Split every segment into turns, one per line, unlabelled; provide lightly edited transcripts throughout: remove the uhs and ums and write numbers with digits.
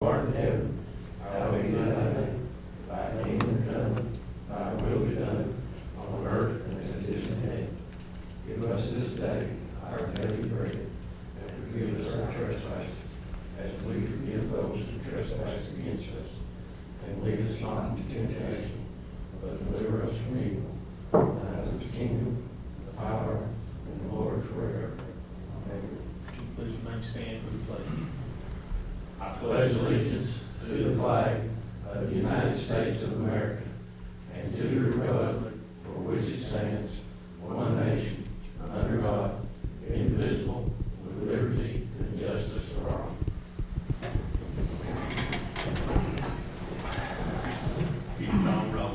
art in heaven, hallowed be thy name. Thy kingdom come, thy will be done, on earth as it is in heaven. Give us this day our daily bread, and forgive us our trespasses, as we forgive those who trespass against us. And lead us not into temptation, but deliver us from evil. And thine is the kingdom, the power, and the glory forever. Amen.
Please remain standing for the pledge.
I pledge allegiance to the flag of the United States of America and to the republic for which it stands, one nation, under God, indivisible, with liberty and justice for all.
Call roll.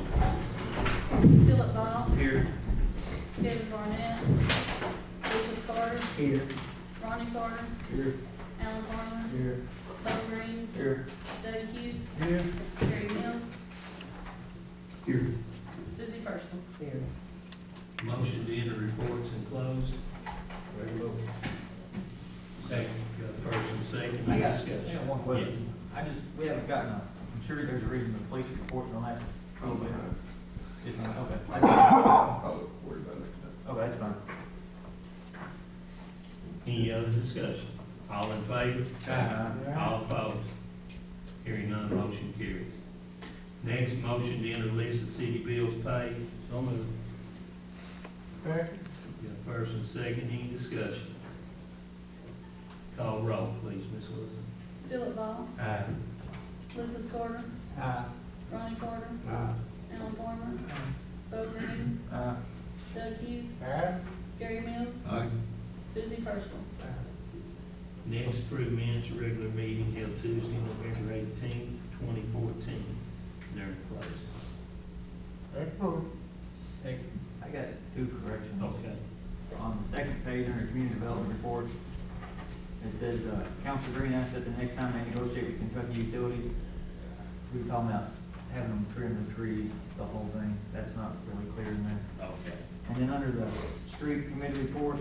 Philip Ball.
Here.
Kevin Barnett. Lucas Carter.
Here.
Ronnie Carter.
Here.
Alan Farmer.
Here.
Bo Green.
Here.
Doug Hughes.
Here.
Terry Mills.
Here.
Susie Personal.
Here. Motion to enter reports and close. Second, got first and second.
I got
Discussion.
one question. We haven't gotten I'm sure there's a reason the police report in the last little bit. Just not, okay.
I'll worry about it.
Okay, that's fine.
Any other discussion? All in favor?
Aye.
All opposed? Hearing none, motion carries. Next, motion to enter list of city bills paid. So moved. Got first and second, any discussion? Call roll, please, Ms. Wilson.
Philip Ball.
Aye.
Lucas Carter.
Aye.
Ronnie Carter.
Aye.
Alan Farmer. Bo Green.
Aye.
Doug Hughes. Gary Mills.
Aye.
Susie Personal.
Next, approve minutes of regular meeting held Tuesday, November 18th, 2014. They're in place.
Second. I got two corrections.
Okay.
On the second page under community development report, it says, Councilor Green asked that the next time they negotiate with Kentucky Utilities, we were talking about having them trim the trees, the whole thing. That's not really clear in there.
Okay.
And then under the street committee report,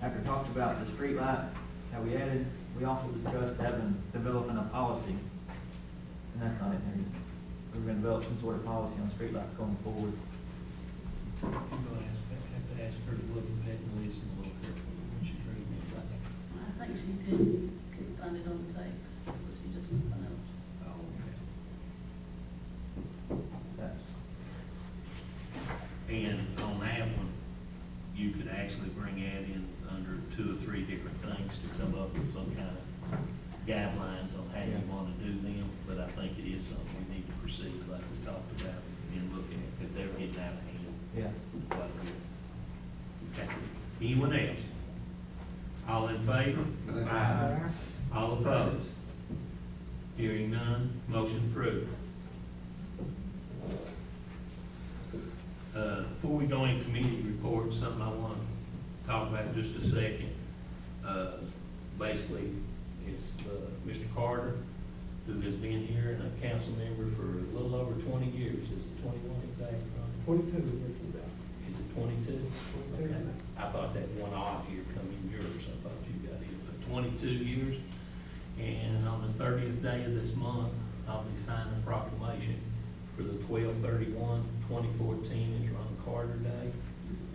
after it talks about the street light that we added, we also discussed developing a policy. And that's not in there either. We're gonna develop some sort of policy on street lights going forward.
I'm going to have to ask her to look at the list a little carefully when she's reading it right now.
I think she couldn't find it on the tape, so she just went by notes.
Oh,
That's,
okay. And on that one, you could actually bring that in under 2 or 3 different things to come up with some kind of guidelines on how you want to do them. But I think it is something we need to proceed like we talked about and look at, because they're getting out of hand.
yeah.
Quite a bit. Okay. Anyone else? All in favor?
Aye.
All opposed? Hearing none, motion approved. Before we go in committee reports, something I want to talk about in just a second. Basically, it's Mr. Carter, who has been here and a council member for a little over 20 years. Is it 21 exactly, Ronnie?
22.
Is it 22? Okay. I thought that one odd year come in yours. I thought you got it, but 22 years. And on the 30th day of this month, I'll be signing a proclamation for the 12/31/2014 is Ron Carter Day,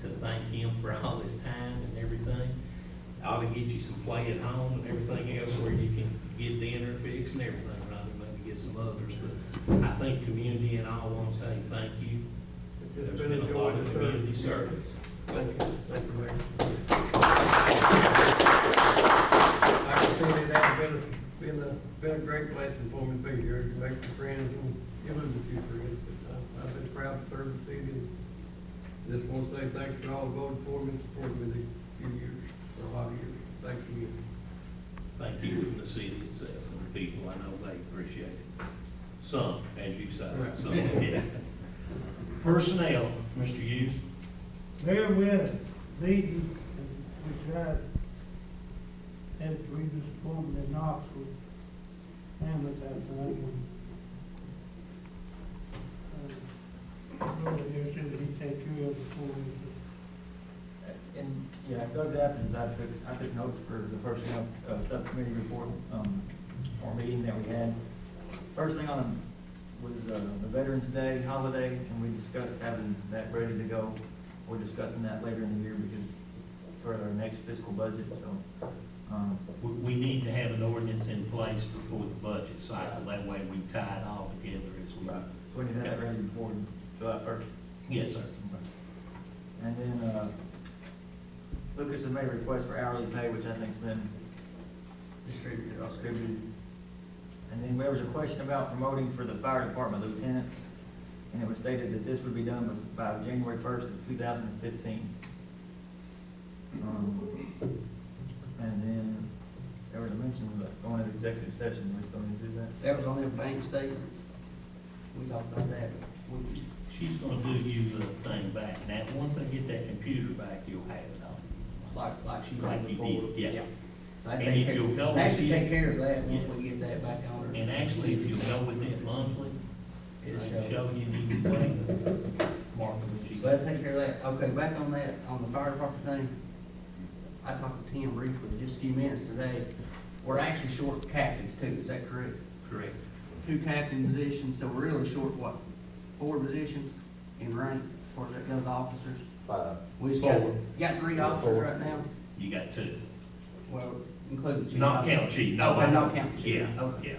to thank him for all his time and everything. I ought to get you some play at home and everything else where you can get dinner fixed and everything, Ronnie, maybe get some others. But I think community and all want to say thank you. There's been a lot of community service.
Thank you. Thank you, Mayor. I can see that that's been a great blessing for me to be here, to make some friends and you lose a few friends. But I've been proud to serve the city. And just want to say thanks to all who voted for me and supported me these few years, for a lot of years. Thanks again.
Thank you from the city itself and the people. I know they appreciate it. Some, as you say,
Right.
some, yeah. Personnel, Mr. Hughes.
Mayor, we had a meeting, and we tried, had to read this appointment in Knoxville, Hamlet that thing. Really, there said that he'd take care of it for me.
And, yeah, Doug's absence, I took notes for the personnel, subcommittee report. our meeting that we had. First thing on was the Veterans Day holiday, and we discussed having that ready to go. We're discussing that later in the year because for our next fiscal budget, so.
We need to have an ordinance in place before the budget cycle, that way we tie it all together as we.
Right. So we need to have that ready before July 1st.
Yes, sir.
And then, Lucas has made a request for hourly pay, which I think's been distributed. And then there was a question about promoting for the fire department lieutenants, and it was stated that this would be done by January 1st of 2015. And then there was a mention of going into executive session, we still need to do that.
That was on them bank statements. We talked about that.
She's gonna do you the thing back. Now, once I get that computer back, you'll have it on.
Like she
Like
did
you
before.
did, yeah.
So I
And
take
if
care-
you'll go with
actually
it-
take care of that once
Yes.
we get that back on her.
And actually, if you'll go with it monthly,
It'll
it'll
show.
show you an easy way to mark it when she's.
So that take care of that. Okay, back on that, on the fire department thing. I talked to Tim briefly, just a few minutes today. We're actually short captains too, is that correct?
Correct.
2 captain positions, so we're really short, what, 4 positions in rank for those officers?
5.
We just
Four.
got 3 officers right now,
You got 2.
well, including the chief.
Not count chief, no.
Oh, not count chief.
Yeah,
Okay.
yeah.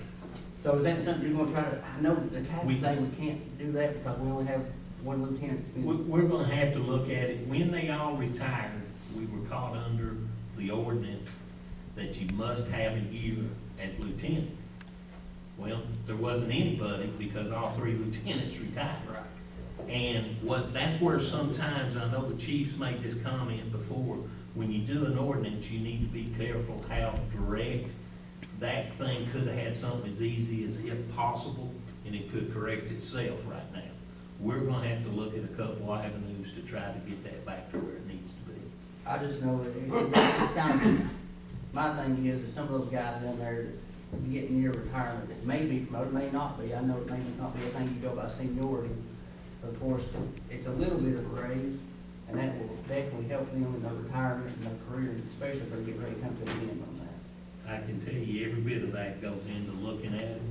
So is that something you're gonna try to, I know the
We-
captain thing, we can't do that because we only have 1 lieutenant.
We're gonna have to look at it. When they all retired, we were caught under the ordinance that you must have a year as lieutenant. Well, there wasn't anybody because all 3 lieutenants retired.
Right.
And that's where sometimes, I know the chief's made this comment before, when you do an ordinance, you need to be careful how direct. That thing could have had something as easy as if possible, and it could correct itself right now. We're gonna have to look at a couple avenues to try to get that back to where it needs to be.
I just know that it's kind of, my thing is that some of those guys down there that's getting near retirement, that may be promoted, may not be, I know it may not be a thing you go by seniority. Of course, it's a little bit of a raise, and that will definitely help them in their retirement and their career, especially if they're getting ready to come to an end on that.
I can tell you, every bit of that goes into looking at it,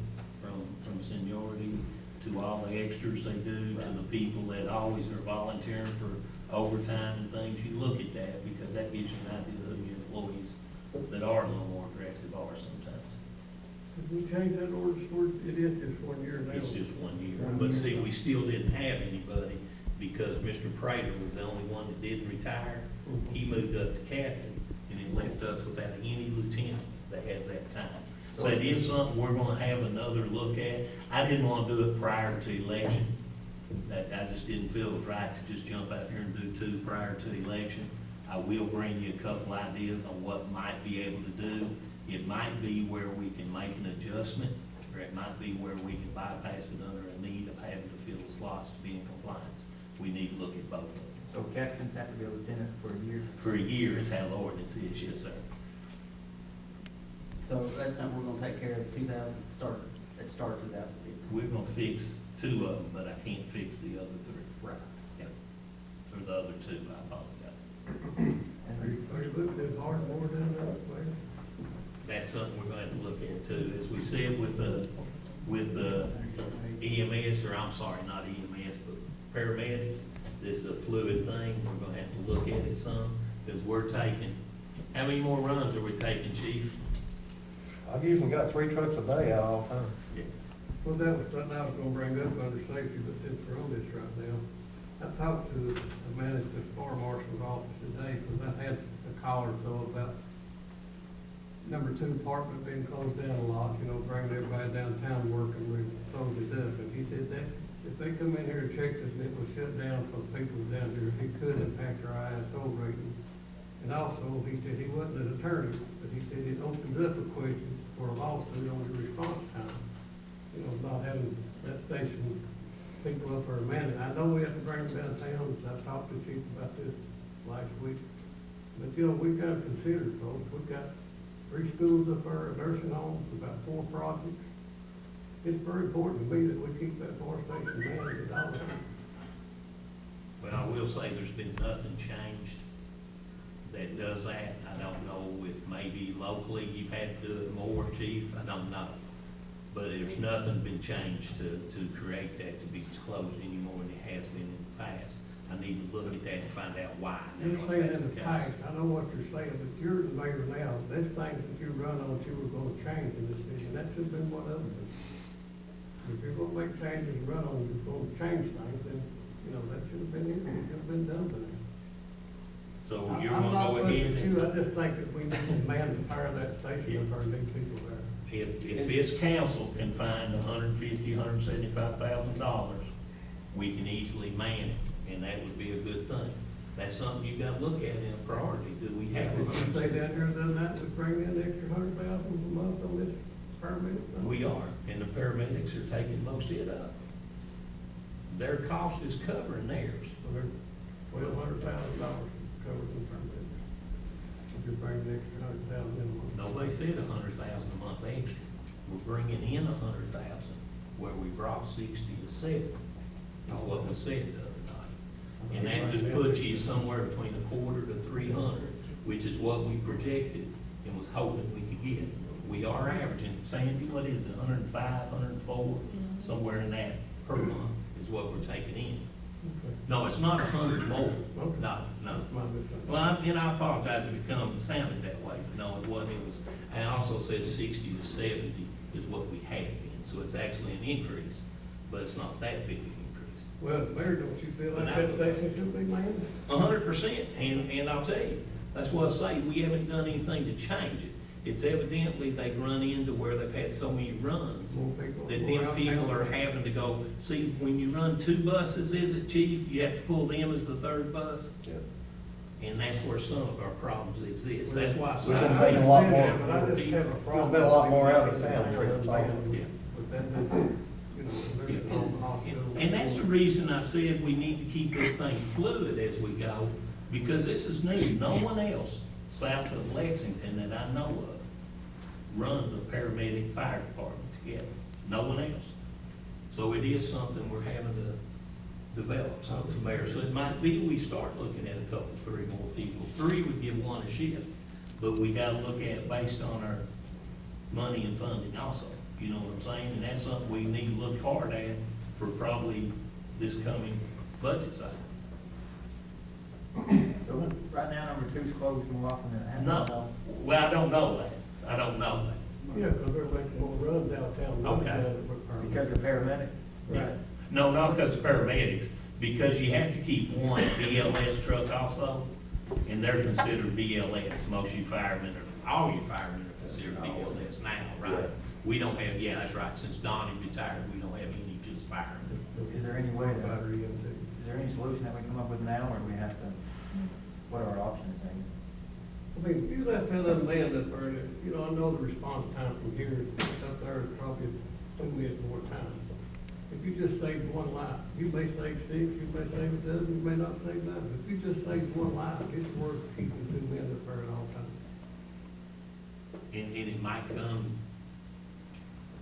from seniority to all the extras they do, to the people that always are volunteering for overtime and things. You look at that, because that gives you an idea of who your employees that are a little more aggressive are sometimes.
Did we change that ordinance for, it is just 1 year now?
It's just 1 year. But see, we still didn't have anybody, because Mr. Prater was the only one that didn't retire. He moved up to captain, and it left us without any lieutenant that has that time. So it is something we're gonna have another look at. I didn't wanna do it prior to election. I just didn't feel it was right to just jump out here and do 2 prior to the election. I will bring you a couple ideas on what might be able to do. It might be where we can make an adjustment, or it might be where we can bypass it under a need of having to fill the slots to be in compliance. We need to look at both of them.
So captains have to be a lieutenant for a year.
For a year is how the ordinance is, yes, sir.
So that's something we're gonna take care of at the start of 2015.
We're gonna fix 2 of them, but I can't fix the other 3.
Right.
Yep. Or the other 2, I apologize.
Are you looking at hardboard down there, Mayor?
That's something we're gonna have to look at too. As we said with the EMS, or I'm sorry, not EMS, but paramedics, this is a fluid thing. We're gonna have to look at it some, because we're taking, how many more runs are we taking, chief?
I've usually got 3 trucks a day out all the time.
Yeah.
Well, that was something I was gonna bring up under safety, but since we're on this right now, I talked to the man at the fire marshal's office today, because I had a call or so about number 2 apartment being closed down a lot, bringing everybody downtown to work, and we closed it up. And he said that if they come in here and check this and it was shut down for people down here, it could impact our ISO rating. And also, he said he wasn't an attorney, but he said it opens up a question for a lawsuit on the response time. Not having that station people up for a minute. I know we have to bring them downtown. I talked to the chief about this last week. But, we've got to consider, folks. We've got 3 schools up there, nursing homes, about 4 projects. It's very important to me that we keep that fire station managed at all times.
Well, I will say there's been nothing changed that does that. I don't know if maybe locally you've had to do it more, chief, I don't know. But there's nothing been changed to create that to be disclosed any more than it has been in the past. I need to look at that and find out why.
You're
Now, if
saying
that's
in the
case.
past, I know what you're saying, but you're the mayor now, there's things that you run on that you were gonna change in this city, and that should have been one of them. If you're gonna make changes and run on, you're gonna change things, then, you know, that should have been, it should have been done today.
So
I'm
you're
not
gonna go
pushing
ahead
you,
and,
I just think that we need a man to fire that station if our new people there.
If this council can find $175,000, we can easily man it, and that would be a good thing.
that's something you gotta look at in a priority. Do we have
If you say
it?
down here done that, we bring in the extra 100,000 a month on this permit.
We are, and the paramedics are taking most of it up. Their cost is covering theirs.
$1,200,000 covers the permit. If you bring the extra 100,000 in a month.
Nobody said 100,000 a month extra. We're bringing in 100,000, where we brought 60 to 70, is what was said the other night. And that just puts you somewhere between 250 to 300, which is what we projected and was hoping we could get. We are averaging, Sandy, what is it, 105, 104, somewhere in that per month is what we're taking in.
Okay.
No, it's not 100 more,
Okay.
no.
That's my mistake.
Well, I apologize if it sounded that way, but no, it wasn't, it was, I also said 60 to 70 is what we had been, so it's actually an increase, but it's not that big an increase.
Well, Mayor, don't you feel like
But
that station should be manned?
100%, and I'll tell you, that's what I say, we haven't done anything to change it. It's evidently they've run into where they've had so many runs,
More people.
that
more
them
out
people
town.
are having to go, see, when you run 2 buses, is it, chief, you have to pull them as the 3rd bus?
Yep.
And that's where some of our problems exist, that's why I say.
We've been taking a lot more-
I understand that, but I just have a problem.
been a lot more out of
with
town,
that.
Trent, so-
Yeah.
But that's, you know, there's a hospital.
And that's the reason I said we need to keep this thing fluid as we go, because this is new. No one else south of Lexington that I know of runs a paramedic fire department together. No one else. So it is something we're having to develop something from there. So it might be we start looking at a couple, 3 more people. 3 would give 1 a shift, but we gotta look at it based on our money and funding also. You know what I'm saying? And that's something we need to look hard at for probably this coming budget cycle.
So right now, number 2's closed more often than it has.
No, well, I don't know that. I don't know that.
Yeah, because they're making more runs downtown.
Okay.
Because of paramedic?
Right.
No, not because of paramedics, because you have to keep 1 BLS truck also, and they're considered BLS. Most you firemen all you firemen are considered BLS now, right?
Yeah.
We don't have, yeah, that's right, since Donnie retired, we don't have any just firemen.
Is there any way to,
Battery EMT.
is there any solution that we come up with now, or do we have to, what are our options then?
I mean, if you let that other man up there, you know, I know the response time from here up there is probably 2 minutes more time. If you just save 1 life, you may save 6, you may save a dozen, you may not save none. If you just save 1 life, it's worth keeping 2 men up there at all times.
And it might come,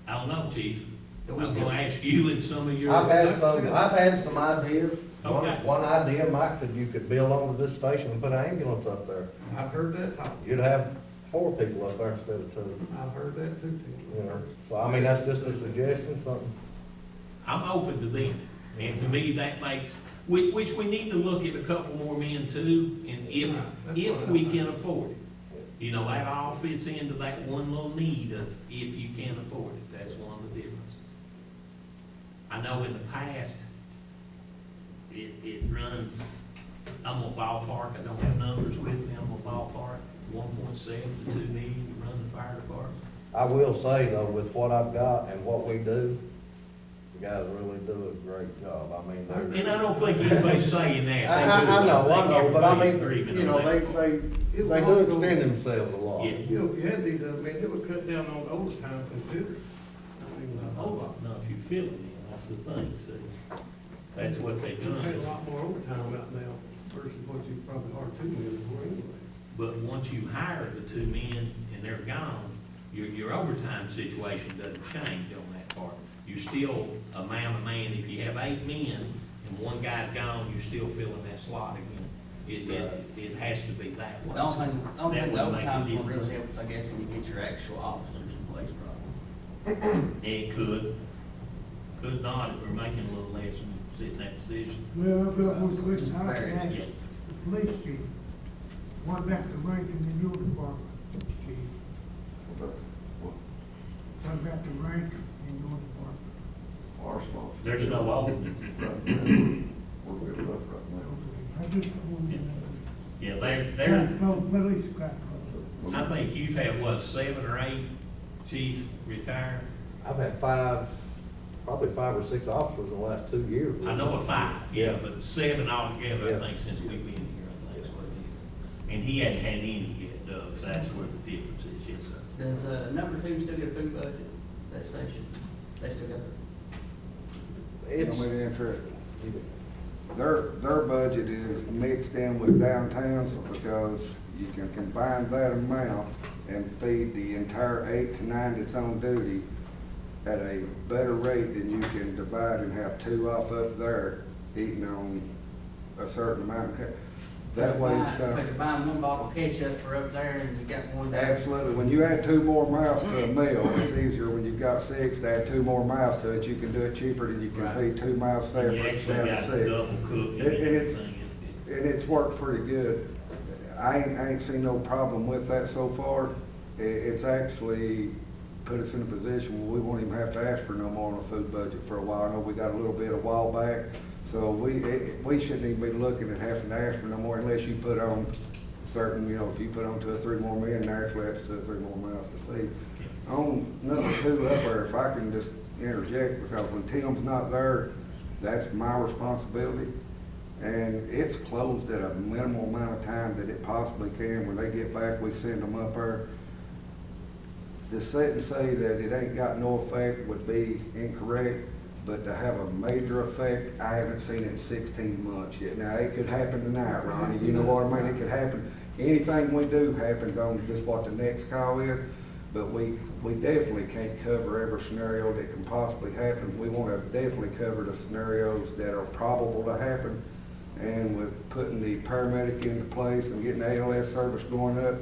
I don't know, chief.
Do
I'm
we still-
gonna ask you and some of your.
I've had some ideas.
Okay.
One idea, Mike, that you could build onto this station and put an ambulance up there.
I've heard that talk.
You'd have 4 people up there instead of 2,
I've heard that too,
you know?
Tim.
So, I mean, that's just a suggestion, something.
I'm open to them, and to me, that makes, which we need to look at a couple more men too, and if we can afford it. You know, that all fits into that one little need of if you can afford it, that's one of the differences. I know in the past, it runs, I'm a ballpark, I don't have numbers with me, I'm a ballpark, 1.7 to 2 million to run the fire department.
I will say though, with what I've got and what we do, the guys really do a great job. I mean, they're.
And I don't think anybody's saying that. They do.
I know, but I mean,
Agreement
you
on
know,
that.
they do extend themselves a lot.
Yeah.
You know, if you had these, I mean, it would cut down on overtime considerably. I mean,
Oh, no, if you feel it, that's the thing, see. That's what they
you
done.
pay a lot more overtime out now versus what you probably are 2 men for anyway.
But once you hire the 2 men and they're gone, your overtime situation doesn't change on that part. You're still a man. If you have 8 men and 1 guy's gone, you're still filling that slot again. It has to be that way.
The only thing
That would make a
overtime's gonna
difference.
really help us, I guess, when you get your actual officers in place, probably.
It could not if we're making a little less and sitting in that position.
Well, I've got one question I'd like to
Very
ask
good.
the police chief. What about the ranking in your department, chief? What about the rank in your department?
Our sponsor.
There's no ordinance.
We're real rough right now.
I just wanted to know.
Yeah,
Quite
they're,
close, police quite close.
I think you've had, what, 7 or 8 chiefs retire?
I've had probably 5 or 6 officers in the last 2 years.
I know of 5, yeah,
Yeah.
but 7 altogether,
Yeah.
I think, since we've been here, I think is what it is. And he hadn't had any yet, Doug, so that's where the difference is, yes, sir.
Does, number 2 still get a food budget, that station? They still got
It's,
Their budget is mixed in with downtowns because you can combine that amount and feed the entire 8 to 9 that's on duty at a better rate than you can divide and have 2 off up there eating on a certain amount of that way it's
But
kind
you're
of.
buying one bottle of ketchup for up there and you got one there.
Absolutely. When you add 2 more miles to a meal, it's easier when you've got 6 to add 2 more miles to it. You can do it cheaper than you can
Right.
feed 2 miles
You
separate
actually
down to
got
6.
to double cook it and everything.
And it's worked pretty good. I ain't seen no problem with that so far. It's actually put us in a position where we won't even have to ask for no more on a food budget for a while. I know we got a little bit a while back, so we shouldn't even be looking at having to ask for no more unless you put on certain, if you put on 2 or 3 more men, naturally that's 2 or 3 more miles to feed. On number 2 up there, if I can just interject, because when Tim's not there, that's my responsibility. And it's closed at a minimal amount of time that it possibly can. When they get back, we send them up there. To sit and say that it ain't got no effect would be incorrect, but to have a major effect, I haven't seen it in 16 months yet. Now, it could happen tonight, Ronnie, you know what I mean? It could happen. Anything we do happens on just what the next call is, but we definitely can't cover every scenario that can possibly happen. We want to definitely cover the scenarios that are probable to happen. And with putting the paramedic into place and getting the ALS service going up,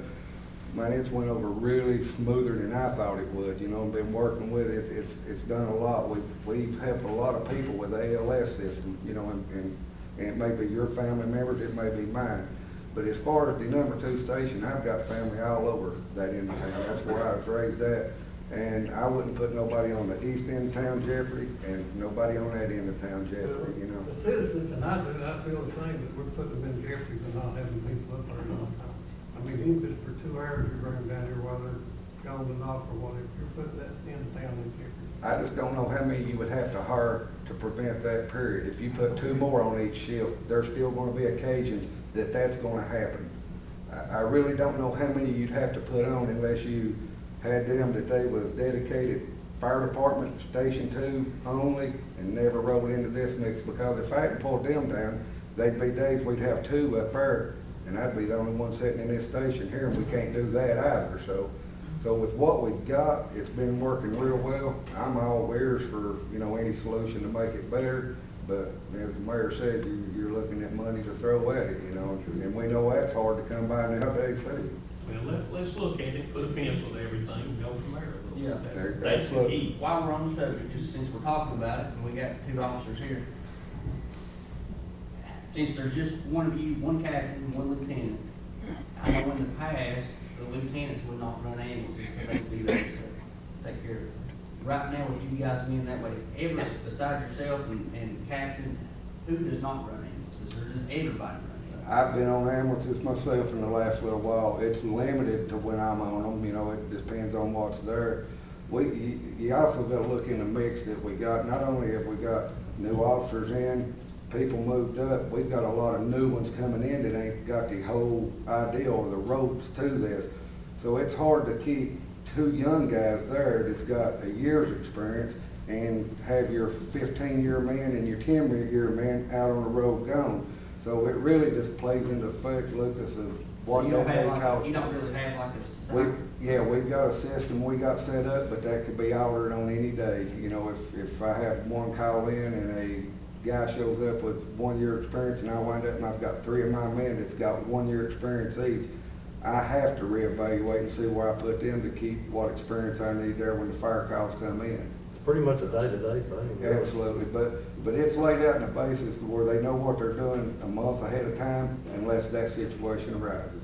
man, it's went over really smoother than I thought it would, and been working with it. It's done a lot. We've helped a lot of people with the ALS system, and it may be your family members, it may be mine. But as far as the number 2 station, I've got family all over that end of town. That's where I was raised at. And I wouldn't put nobody on the east end of town jeopardy and nobody on that end of town jeopardy,
The citizens, and I feel the same, that we're putting them in jeopardy for not having people up there all the time. I mean, even if it's for 2 hours, you bring them down here while they're gone to knock or whatever, you're putting that end of town in jeopardy.
I just don't know how many you would have to hire to prevent that period. If you put 2 more on each shift, there's still gonna be occasions that that's gonna happen. I really don't know how many you'd have to put on unless you had them that they was dedicated fire department, station 2 only, and never rolled into this mix, because if I hadn't pulled them down, they'd be days we'd have 2 up there, and I'd be the only one sitting in this station here, and we can't do that either. So with what we've got, it's been working real well. I'm all ears for, any solution to make it better. But as the mayor said, you're looking at money to throw at it, and we know that's hard to come by nowadays too.
Well, let's look at it, put a pencil to everything, and go from there. a little bit.
Yeah.
That's the key.
While we're on the subject, just since we're talking about it, and we got 2 officers here, since there's just one of you, one captain, one lieutenant, I know in the past, the lieutenants would not run ambulances because they'd be there to take care of it. Right now, with you guys being that way, besides yourself and captain, who does not run ambulances, or does everybody run ambulances?
I've been on ambulances myself in the last little while. It's limited to when I'm on them, it depends on what's there. You also gotta look in the mix that we got. Not only have we got new officers in, people moved up, we've got a lot of new ones coming in that ain't got the whole idea or the ropes to this. So it's hard to keep 2 young guys there that's got a year's experience and have your 15-year man and your 10-year man out on the road gone. So it really just plays into effect, Lucas, of what
So
they call.
you don't really have like a
We've got a system we got set up, but that could be altered on any day. If I have one call in and a guy shows up with 1 year experience and I wind up and I've got 3 of my men that's got 1 year experience each, I have to reevaluate and see where I put them to keep what experience I need there when the fire calls come in.
It's pretty much a day-to-day thing.
Absolutely, but it's laid out in a basis to where they know what they're doing a month ahead of time unless that situation arises.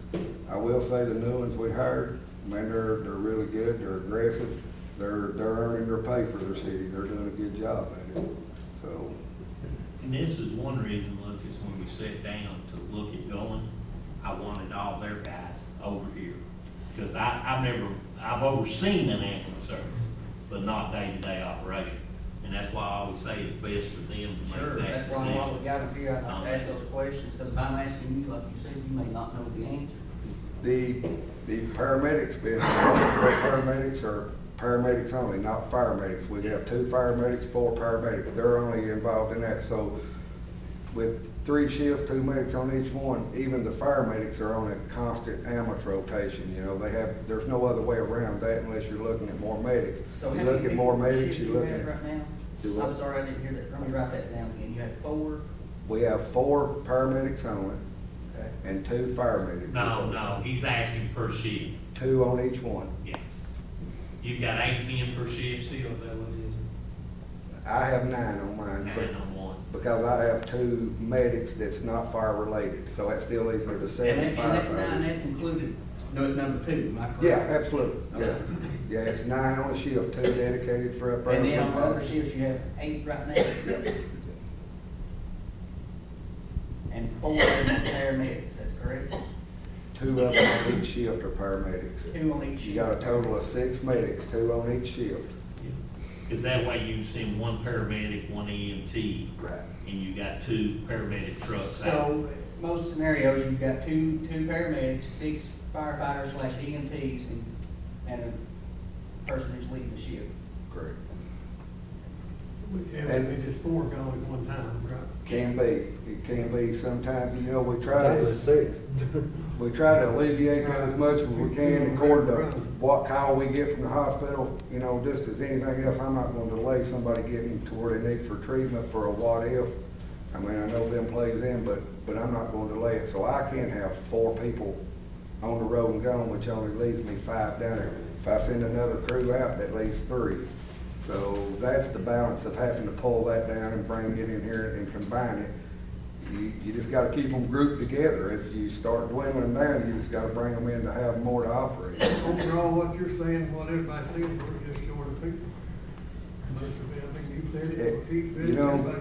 I will say the new ones we hired, man, they're really good, they're aggressive, they're earning their pay for their city, they're doing a good job at it, so.
And this is one reason, Lucas, when we sat down to look at going, I wanted all their guys over here. Because I've overseen an ambulance service, but not day-to-day operation. And that's why I always say it's best for them to
Sure,
make that
that's why
decision.
we gotta figure out how to ask those questions, because if I'm asking you, like you said, you may not know the answer.
The paramedics business, paramedics are paramedics only, not firemedics. We have 2 firemen, 4 paramedics. They're only involved in that. So with 3 shifts, 2 medics on each one, even the firemen are on a constant ambulance rotation. You know, there's no other way around that unless you're looking at more medics.
So
You
how
look
many
at more
people per
medics,
shift
you
you
look
have
at.
right now?
Do what?
I'm sorry, I didn't hear that. Let me write that down again. You have 4?
We have 4 paramedics only
Okay.
and 2 firemedics.
No, he's asking per shift.
2 on each one.
Yeah. You've got 8 men per shift still, is that what it is?
I have 9 on mine.
9
but-
on one.
Because I have 2 medics that's not fire related, so that still leaves me to 7
And that 9,
firefighters.
that's included, number 2, am I correct?
Yeah, absolutely, yeah.
Okay.
Yeah, it's 9 on a shift, 2 dedicated for up.
And then on the other shifts, you have 8 right now? And 4 of them are paramedics, that's correct?
2 of them on each shift are paramedics.
2 on each shift.
You got a total of 6 medics, 2 on each shift.
Because that way you can send 1 paramedic, 1 EMT,
Right.
and you got 2 paramedic trucks out.
So, most scenarios, you've got two paramedics, 6 firefighters / EMTs, and a person who's leading the shift.
Correct.
And just 4 going at one time, right?
Can be, it can be sometimes, you know, we try
Sometimes
to,
it's 6.
we try to alleviate that as much as we can according to what call we get from the hospital. You know, just as anything else, I'm not gonna delay somebody getting to where they need for treatment for a what if. I mean, I know them plays in, but I'm not gonna delay it. So I can't have 4 people on the road and gone, which only leaves me 5 down there. If I send another crew out, that leaves 3. So that's the balance of having to pull that down and bring it in here and combine it. You just gotta keep them grouped together. If you start dwindling down, you just gotta bring them in to have more to operate.
Overall, what you're saying, what everybody's saying, we're just short of people. Most of it, I think you said it, Keith said it,
You know,
everybody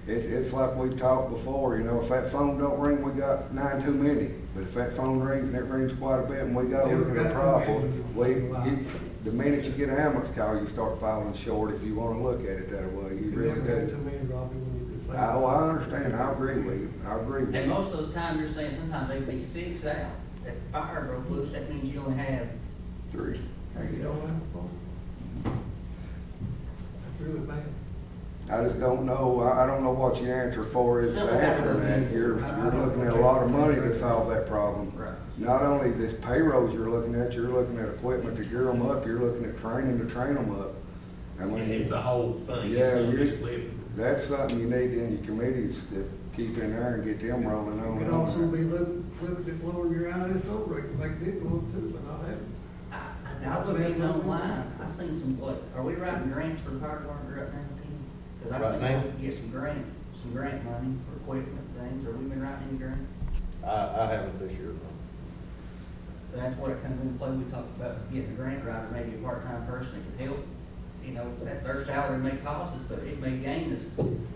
said it.
It's like we've talked before, you know, if that phone don't ring, we got 9 too many. But if that phone rings, and it rings quite a bit, and we gotta look at a problem, the minute you get an ambulance call, you start falling short if you wanna look at it that way. You
You
really
never had
do.
too many, Robbie, when you just say.
Oh, I understand, I agree with you, I agree with you.
And most of those times, you're saying sometimes they can be 6 out. That fire broke loose, that means you only have
3.
You don't have a phone. That's really bad.
I just don't know, I don't know what your answer for is to answer that. You're looking at a lot of money to solve that problem.
Right.
Not only this payrolls you're looking at equipment to gear them up, you're looking at training to train them up. I
And
mean,
it's a whole thing,
Yeah,
it's not
you-
just flipping.
that's something you need in your committees to keep in there and get them rolling on.
It could also be looking at lowering your ISO rate, like it will too, but not having.
I looked at it online, I seen some, are we writing grants for the fire department right now, Tim? Cause I
Right
seen
now?
we could get some grant money for equipment things, have we been writing any grants?
I haven't this year.
So that's what it kind of in play, we talked about getting a grant writer, maybe a part-time person that could help, you know, that their salary may cost us, but it may gain us.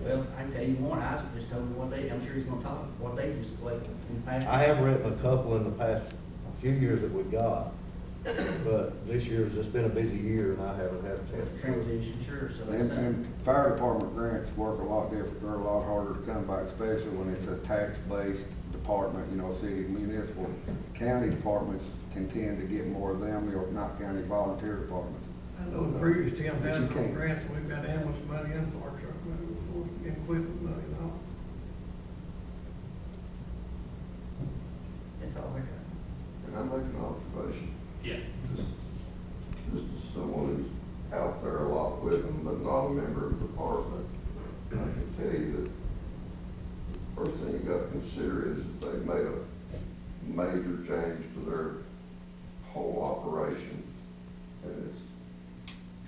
Well, I can tell you one, Isaac just told me what I'm sure he's gonna talk, what they just collected in the past.
I have written a couple in the past few years that we got, but this year's just been a busy year and I haven't had a chance to.
Transition, sure, so that's
And fire department grants work a lot different, they're a lot harder to come by, especially when it's a tax-based department, you know, city municipal. County departments can tend to get more of them, or not county volunteer departments.
I know the previous Tim
But you
had
can't.
grants, and we've got ambulance money and fire truck money, and equipment money and all.
That's all I got.
Can I make an observation?
Yeah.
Just as someone who's out there a lot with them, but not a member of the department, I can tell you that got to consider is that they made a major change to their whole operation, and it's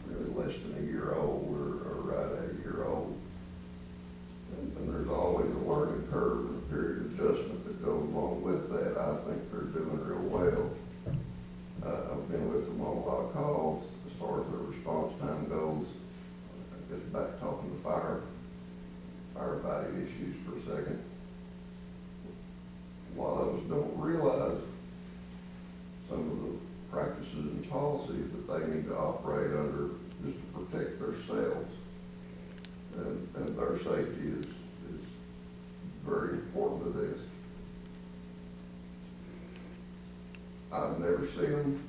really less than a year old, or right at a year old. And there's always a learning curve and a period of adjustment that goes along with that. I think they're doing real well. I've been with them on a lot of calls. As far as their response time goes, just back talking to firefighting issues for a second. A lot of us don't realize some of the practices and policies that they need to operate under just to protect themselves. And their safety is very important to this. I've never seen them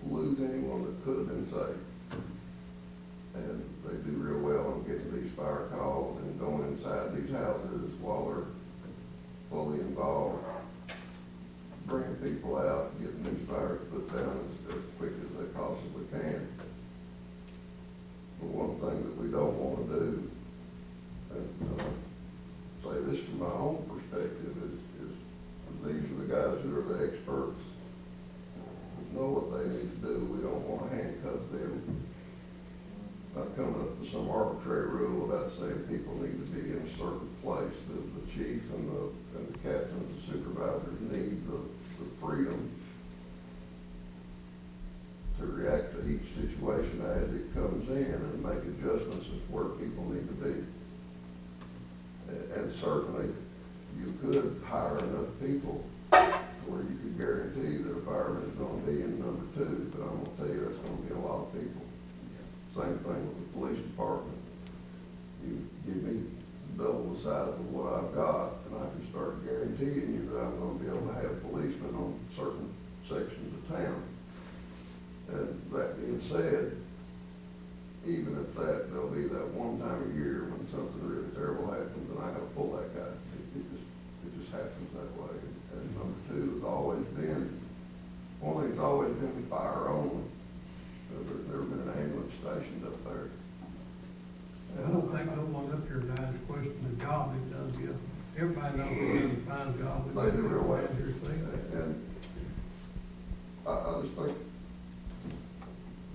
lose anyone that could have been saved. And they do real well on getting these fire calls and going inside these houses while they're fully involved, bringing people out, getting these fires put down as quick as they possibly can. But one thing that we don't want to do, and I say this from my own perspective, is these are the guys who are the experts, who know what they need to do. We don't want to handcuff them, not coming up with some arbitrary rule about saying people need to be in a certain place. The chief and the captain and the supervisors need the freedom to react to each situation as it comes in and make adjustments as where people need to be. And certainly, you could hire enough people where you could guarantee that a fireman is going to be in number 2, but I'm going to tell you that's going to be a lot of people. Same thing with the police department. You give me double the size of what I've got, and I can start guaranteeing you that I'm going to be able to have policemen on certain sections of town. And that being said, even at that, there'll be that one time a year when something really terrible happens, and I got to pull that guy. It just happens that way. And number 2 has always been, one thing's always been fire only. There's never been an ambulance stationed up there.
I don't think no one up here tonight is questioning the job he does, yeah. Everybody knows he does a fine job.
They do real well.
And
And I just think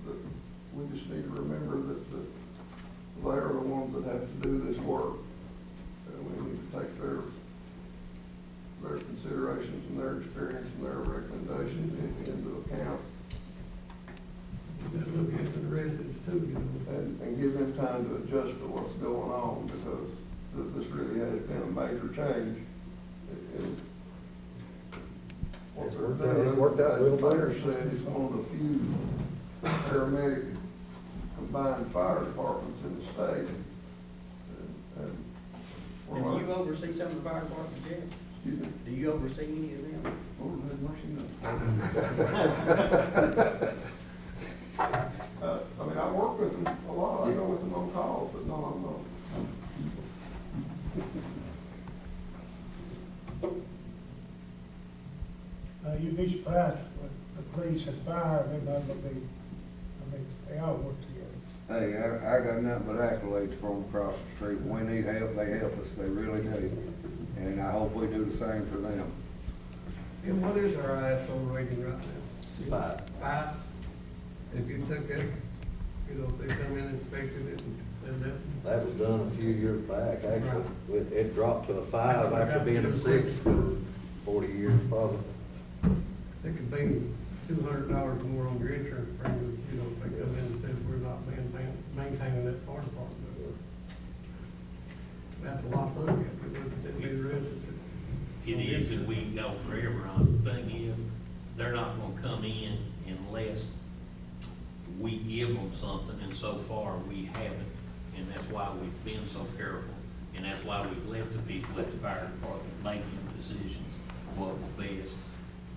that we just need to remember that they are the ones that have to do this work. And we need to take their considerations and their experience and their recommendations into account.
you gotta look after the residents too, you know.
And give them time to adjust to what's going on, because this really has been a major change in what they're doing.
It's worked out real
As the
well.
mayor said, it's one of the few paramedic combined fire departments in the state. And
And do you oversee some of the fire departments, Jeff?
excuse me?
Do you oversee any of them?
Lord have mercy, no. I mean, I work with them a lot, I go with them on calls, but no, I'm not.
You'd be surprised what the police and fire, they're not gonna be, I mean, they all work together.
Hey, I got nothing but accolades from across the street. When we need help, they help us, they really do. And I hope we do the same for them.
And what is our ISO rating right now?
5.
5? If you took that, you know, if they come in and inspected it and that.
That was done a few years back, actually. It dropped to a 5 after being a 6 for 40 years, probably.
It could be $200 more on your insurance premium, you know, if they come in and says we're not maintaining that fire department. That's a lot of money, if you look at that new residents.
It is, and we can go forever on. The thing is, they're not gonna come in unless we give them something, and so far we haven't. And that's why we've been so careful, and that's why we've let the people at the fire department make them decisions, what was best.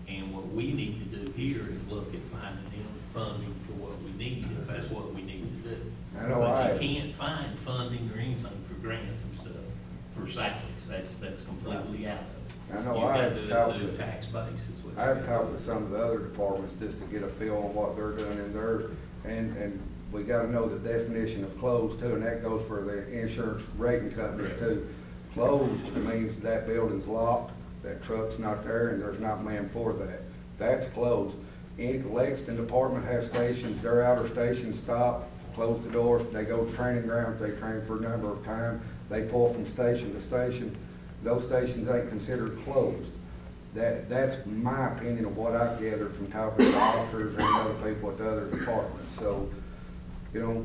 And what we need to do here is look at finding them funding for what we need, if that's what we need to do.
I know
But you can't find funding or anything for grants and stuff, for salaries, that's completely out of it.
I know
You've
I
got
have
to do
talked
it through
to-
tax base is what.
I've talked with some of the other departments just to get a feel on what they're doing in theirs, and we gotta know the definition of closed too, and that goes for the insurance rating companies too. Closed means that building's locked, that truck's not there, and there's not man for that. That's closed. Any Lexington department has stations, their outer stations stop, close the doors, they go to training grounds, they train for a number of time, they pull from station to station. Those stations ain't considered closed. That's my opinion of what I've gathered from talking to officers and other people at the other departments. So, you know,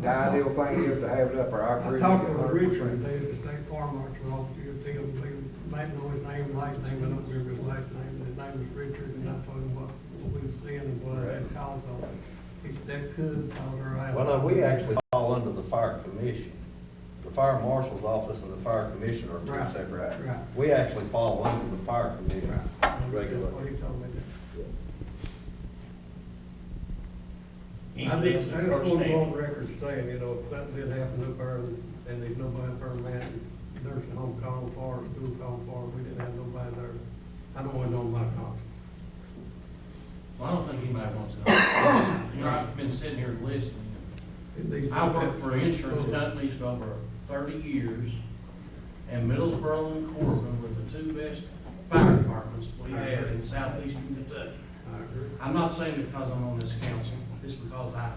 the ideal thing is to have it up, or I agree with you
I talked to
100%.
Richard, the state farm marshal officer, you tell him, might know his name, last name, I don't remember his last name, his name was Richard, and I told him what we were seeing and what I had calls on. He said that could cause our eyes.
Well, no, we actually fall under the fire commission. The fire marshal's office and the fire commission are two
Right,
separate.
right.
We actually fall under the fire commission
That's what
regularly.
he told me. I
Anything else
just,
on
I
the
just
first
want to go on
stand?
record saying, you know, if something did happen up there and there's nobody up there, man, nursing home calling for, school calling for, we didn't have nobody there. I don't want to know my conscience.
Well, I don't think anybody wants to know. You know, I've been sitting here listening. I worked for insurance companies for over 30 years, and Middlesboro and Corbin were the two best fire departments we had in southeastern Kentucky.
I agree.
I'm not saying it because I'm on this council, it's because I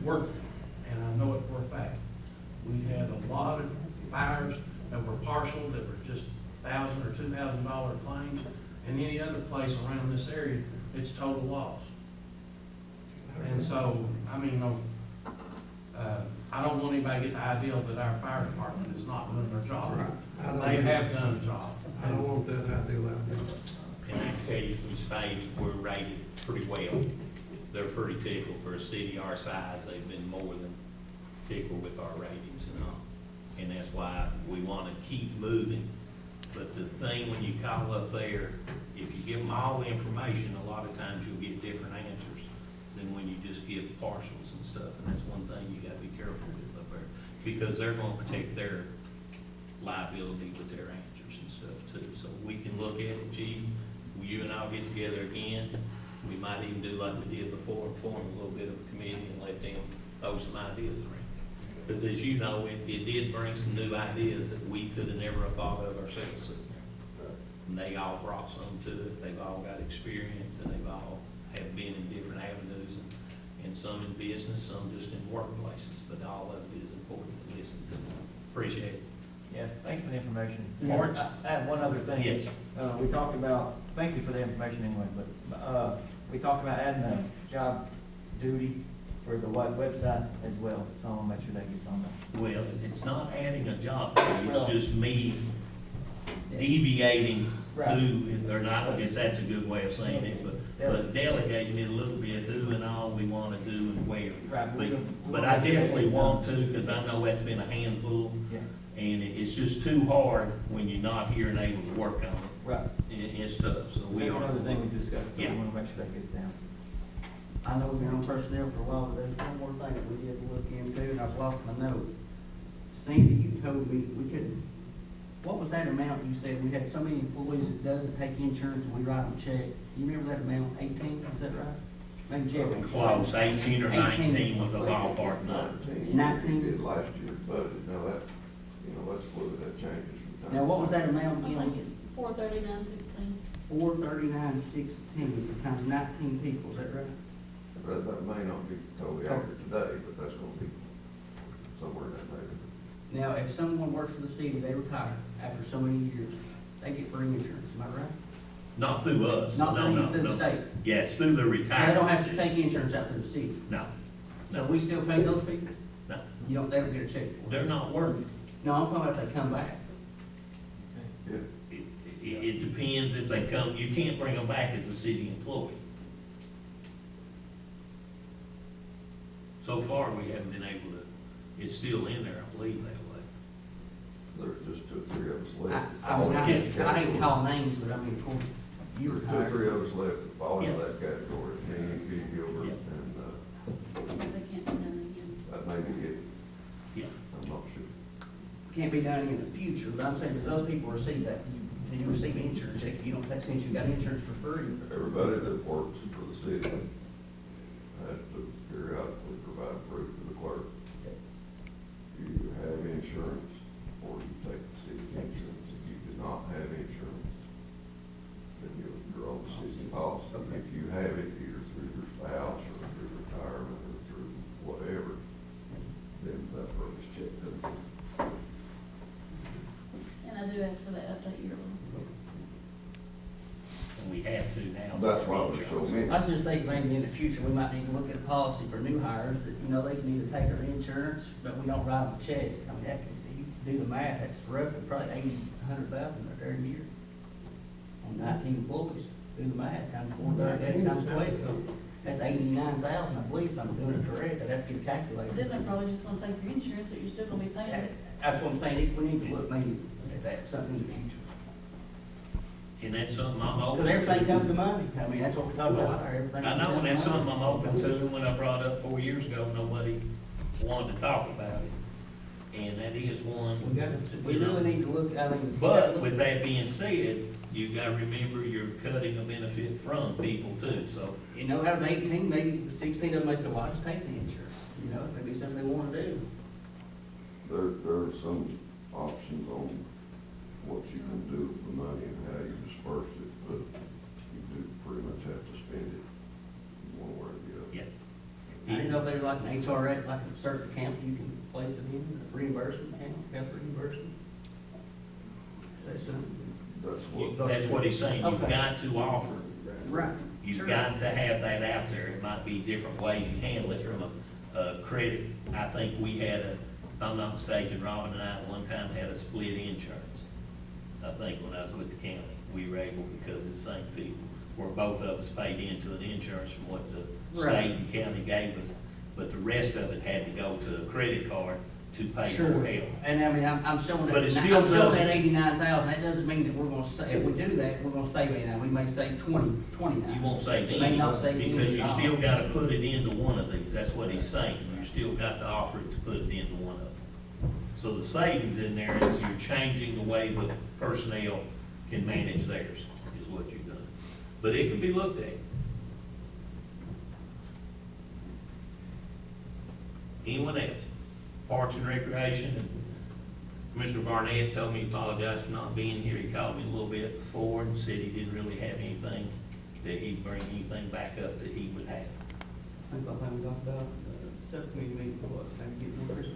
worked it, and I know it for a fact. We had a lot of fires that were partial, that were just $1,000 or $2,000 claims, and any other place around this area, it's total loss. And so, I mean, I don't want anybody to get the idea that our fire department is not doing their job.
Right.
They have done a job.
I don't want that idea out there.
And I can tell you from state, we're rated pretty well. They're pretty tickled for a city our size. They've been more than tickled with our ratings and all. And that's why we want to keep moving. But the thing when you call up there, if you give them all the information, a lot of times you'll get different answers than when you just give partials and stuff. And that's one thing you gotta be careful with up there. Because they're gonna protect their liability with their answers and stuff too. So we can look at it, Chief, you and I'll get together again. We might even do like we did before, form a little bit of a committee and let them throw some ideas around. Because as you know, it did bring some new ideas that we could have never have thought of ourselves. And they all brought some to it. They've all got experience and they've all have been in different avenues and some in business, some just in workplaces. But all of it is important to listen to. Appreciate it.
Yeah, thanks for the information.
Lawrence?
I have one other thing.
Yes.
We talked about, thank you for the information anyway, but, we talked about adding a job duty for the website as well, so I wanna make sure that gets on there.
Well, it's not adding a job, it's
Well-
just me deviating
Right.
who, or not, I guess that's a good way of saying it, but delegating it a little bit, who and all we want to do and where.
Right,
But I definitely want to, because I know that's been a handful,
Yeah,
and it's just too hard when you're not here and able to work on it.
right.
It's tough, so we
That's
are.
another thing we discussed, so we
Yeah.
wanna make sure that gets down.
I know we've been on personnel for a while, but there's one more thing that we did look into, and I've lost my note. Sandy, you told me we couldn't, what was that amount you said? We had so many employees that doesn't take insurance and we write them a check. You remember that amount, 18, is that right? Maybe Jeff.
Close, 18 or
18.
19 was a ballpark number.
19.
We did last year's budget, now that, you know, that's fluid, that changes from time.
Now, what was that amount
I think
again?
it's 439.16.
439.16, so times 19 people, is that right?
That may not be totally accurate today, but that's gonna be somewhere in that neighborhood.
Now, if someone works for the city, they retire after so many years, they get free insurance, am I right?
Not through us.
Not
No,
through
no,
you, through the
no.
state.
Yes, through the
So
retirement.
they don't have to
system.
take insurance out through the city.
No,
So
no,
we still pay those people?
no.
You don't ever get a check for it?
They're not working.
No, I'm talking about if they come back.
Yeah,
It depends if they come, you can't bring them back as a city employee. So far, we haven't been able to, it's still in there, I believe that way.
there's just 2 or 3 of us
I
left. that
I
fall
mean,
in
I
that
hate to
category.
call names, but I mean, of course, you
There's 2
retired.
or 3 of us left that fall into
Yeah.
that category, me, Pete Gilbert,
Yeah.
and,
They can't be done again.
that may be it,
Yeah.
I'm not sure.
Can't be done in the future, but I'm saying, if those people receive that, you receive insurance, if you don't, that since you got insurance for free.
Everybody that works for the city has to periodically provide proof to the clerk. You have insurance for
check them.
And I do ask for that update yearly.
And we have to now.
That's why there's so many.
I was just thinking maybe in the future, we might need to look at a policy for new hires, that, you know, they can either take their insurance, but we don't write them a check. I mean, that can, you do the math, that's roughly probably 100,000 a year. On 19 employees, do the math, times 438, times 12, that's 89,000, I believe, if I'm doing it correct, I'd have to get a calculator.
Then they're probably just gonna take your insurance, so you're still gonna be paying it.
That's what I'm saying, we need to look maybe at that, something in the future.
And that's something I'm open
Because
to.
everything comes to money, I mean, that's what we're talking about, everything.
I know, and that's
comes to
something I'm
money.
open to. When I brought up 4 years ago, nobody wanted to talk about it. And that is one.
We really need to look, I mean.
But with that being said, you gotta remember you're cutting a benefit from people too, so.
You know, out of 18, maybe 16 of them may say, well, I'll just take the insurance, you know, maybe something they wanna do.
There are some options on what you can do with the money and how you disperse it, but you do pretty much have to spend it one way or the other.
Yeah.
I didn't know if there's like an HRA, like a certain account you can place it in, a reimbursement account, health reimbursement. That's something.
That's what he's saying, you've
Okay.
got to offer.
Right.
You've
Sure.
got to have that out there. It might be different ways you handle it from a credit. I think we had if I'm not mistaken, Robin and I at one time had a split insurance. I think when I was with the county, we were able, because it's the same people, where both of us paid into an insurance from what the
Right.
state and county gave us, but the rest of it had to go to a credit card to pay
Sure.
more help.
And I mean, I'm showing that,
But it
I'm
still
showing
doesn't-
that 89,000, that doesn't mean that we're gonna say, if we do that, we're gonna save 89, we may save 29.
You won't save
We may not
any,
save any
because you
at all.
still gotta put it into one of these, that's what he's saying, you still got to offer it to put it into one of them. So the savings in there is you're changing the way the personnel can manage theirs, is what you've done. But it can be looked at. Anyone else? Parks and Recreation, Commissioner Barnett told me he apologized for not being here, he called me a little bit before and said he didn't really have anything, that he'd bring anything back up that he would have.
I think last time we talked about, subcommittee meeting, what, maybe getting numbers?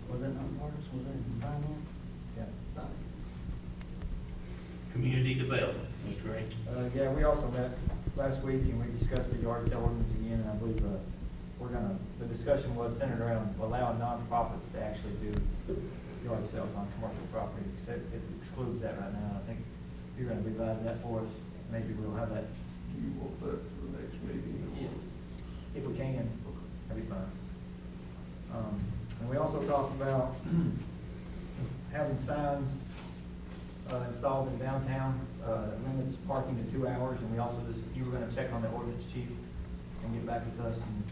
Was that not parks, was that in finance? Yeah. Finance.
Community Development, Mr. Green.
Yeah, we also met last week and we discussed the yard sale ordinance again, and I believe, the discussion was centered around allowing nonprofits to actually do yard sales on commercial property, except it excludes that right now. I think you're gonna revise that for us, maybe we'll have that,
Do you want that for the next meeting?
if we can, that'd be fine. And we also talked about having signs installed in downtown, that limits parking to 2 hours, and we also just, you were gonna check on the ordinance chief and get back with us and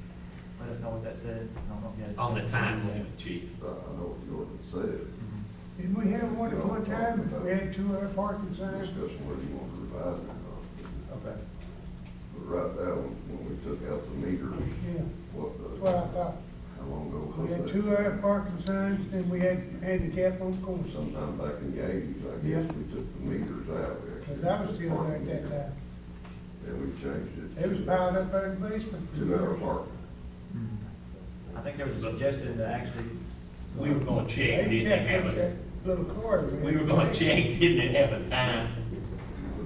let us know what that said. I don't know if you had a
On the
chance to
time
do that.
limit, Chief.
I know what the ordinance said.
Mhm.
Didn't we have one at one time, we had 2-hour parking signs?
Discuss whether you want to revise it or not.
Okay.
But right now, when we took out the meters,
Yeah,
what,
that's what I thought.
how long ago
We
was
had
that?
2-hour parking signs, then we had handicap on course.
Sometime back in the 80s, I
Yeah.
guess, we took the meters out. We actually
Cause I was still there at that
parked
time.
meters. And we changed it.
It was piled up there in the basement.
2-hour parking.
I think there was a suggestion to actually,
We were gonna check,
They
didn't
checked
have
with
a,
that little cord.
we were gonna check, didn't it have a time,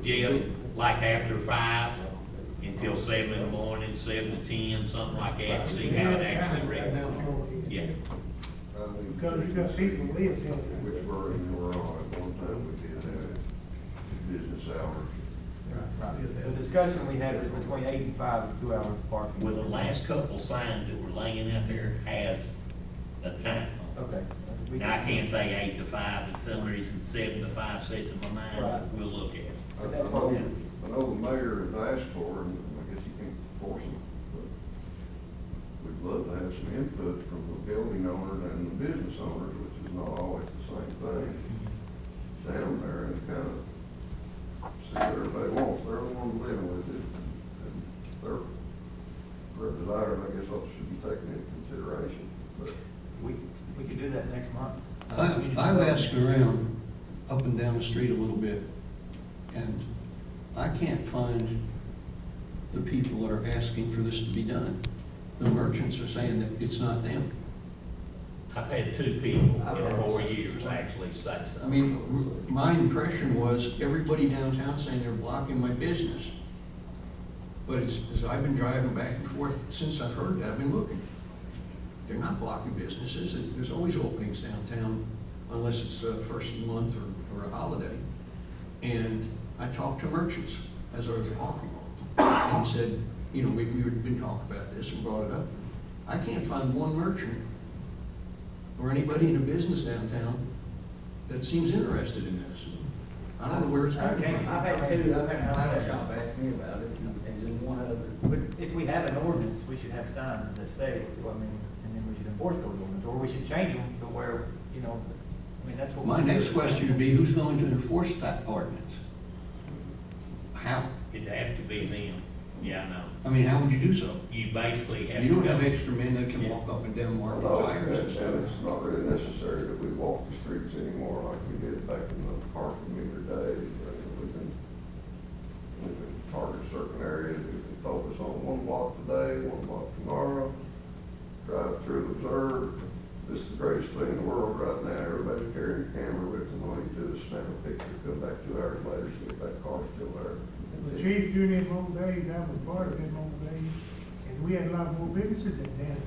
Jeff, like after 5 until 7 in the morning, 7 to 10, something like that, to see how it actually read. Yeah,
Because you got people who live there.
Which version we're on, at one time we did have business hours.
right, the discussion we had was between 8 and 5 is 2 hours parking.
well, the last couple signs that were laying out there has a time.
Okay. We
Now, I can't say 8 to 5, for some reason 7 to 5 sets in my mind,
Right.
we'll look at it.
I know the mayor has asked for, and I guess you can't force him, but we'd love to have some input from the building owners and the business owners, which is not always the same thing, down there and kind of see what everybody wants. They're the ones living with it, and their desires, I guess, also should be taken into consideration, but
We could do that next month.
I've asked around, up and down the street a little bit, and I can't find the people that are asking for this to be done.
the merchants are saying that it's not them.
I've had 2 people in 4 years actually say so.
I mean, my impression was everybody downtown saying they're blocking my business. But as I've been driving back and forth, since I've heard that, I've been looking. They're not blocking businesses. There's always openings downtown unless it's first of the month or a holiday. And I talked to merchants as I was walking and said, you know, we've been talking about this and brought it up. I can't find one merchant or anybody in a business downtown that seems interested in this. I don't know where it's coming from.
I've had two, I've had one other shop ask me about it, and just one other. But if we have an ordinance, we should have signs that say, well, I mean, and then we should enforce those ordinances, or we should change them to where, you know, I mean, that's what.
My next question would be, who's going to enforce that ordinance? How?
It'd have to be them. Yeah, I know.
I mean, how would you do so?
You basically have to
You don't
go.
have extra men that can walk up and down market
No,
tires and
and
stuff.
it's not really necessary that we walk the streets anymore like we did back in the parking meter days. We can target certain areas, we can focus on one block today, one block tomorrow, drive through, observe. This is the greatest thing in the world right now. Everybody's carrying a camera with them. All you do is snap a picture, come back 2 hours later, see if that car's still there.
The chief, during them old days, I was part of them old days, and we had a lot more businesses than that.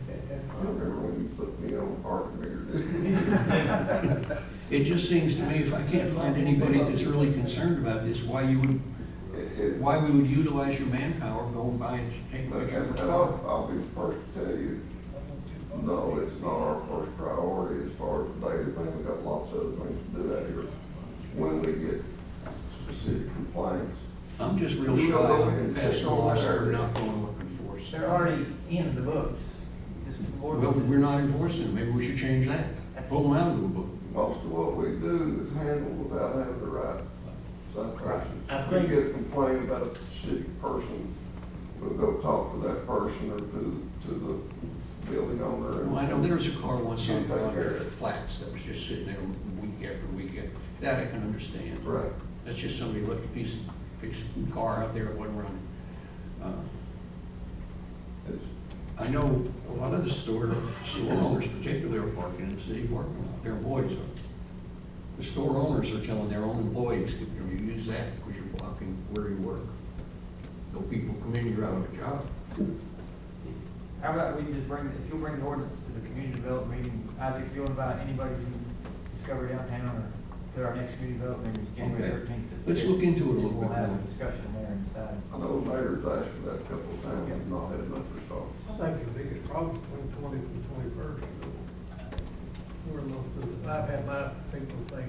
I remember when you put me on the parking meter, didn't you?
It just seems to me, if I can't find anybody that's really concerned about this, why we would utilize your manpower going by and taking pictures of
And
the car.
I'll be the first to tell you, no, it's not our first priority as far as the daily thing. We've got lots of other things to do out here. When we get specific complaints,
I'm just real shy on passing laws that we're not going to enforce.
They're already in the books. This is
Well, we're not enforcing them. Maybe we should change that. Pull them out of the book.
most of what we do is handled without having to write citations.
I
If we
think-
get a complaint about a specific person, we'll go talk to that person or to the building owner.
Well, I know there was a car once on
Take care of it.
flats that was just sitting there week after week. That I can understand.
Right.
That's just somebody left a piece of car out there that wasn't running.
It's,
I know a lot of the store owners particularly are parking in the city parking lot. Their employees are. The store owners are telling their own employees, you use that because you're blocking where you work. So people come in, you're out of a job.
How about we just bring, if you'll bring the ordinance to the community development meeting, Isaac, if you'll invite anybody from Discover Downtown or to our next community development meeting, it's January
Okay.
13th.
Let's look into it a little
We'll
bit
have
more.
a discussion there and decide.
I know the mayor's asked for that a couple of times and not had enough response.
I think the biggest problem between 20th and 21st, where most of the, I've had my people say,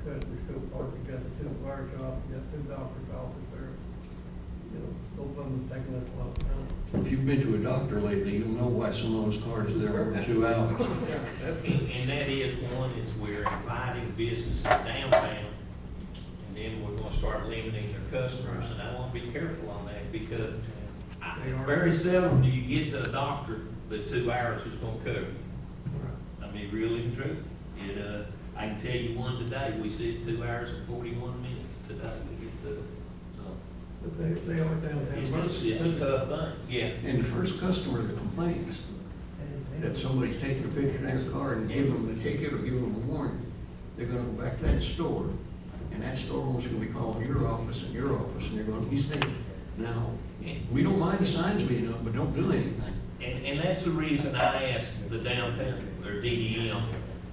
Customer School Park, you got the 2 fire shops, you got 2 doctor's office there. You know, both of them is taking up a lot of time.
If you've been to a doctor lately, you'll know why some of those cars are there every 2 hours.
And that is, one is we're inviting businesses downtown, and then we're gonna start limiting their customers, and I want to be careful on that, because very seldom do you get to a doctor that 2 hours is gonna cover you. I mean, really and truly. I can tell you one today, we sit 2 hours and 41 minutes today to get to it, so.
But they are downtown.
It's a tough thing, yeah.
And the first customer that complains that somebody's taking a picture of their car and give them the ticket or give them a warning, they're gonna go back to that store, and that store owner's gonna be calling your office, and they're gonna be saying, now, we don't mind the signs being up, but don't do anything.
And that's the reason I asked the downtown, or DDM,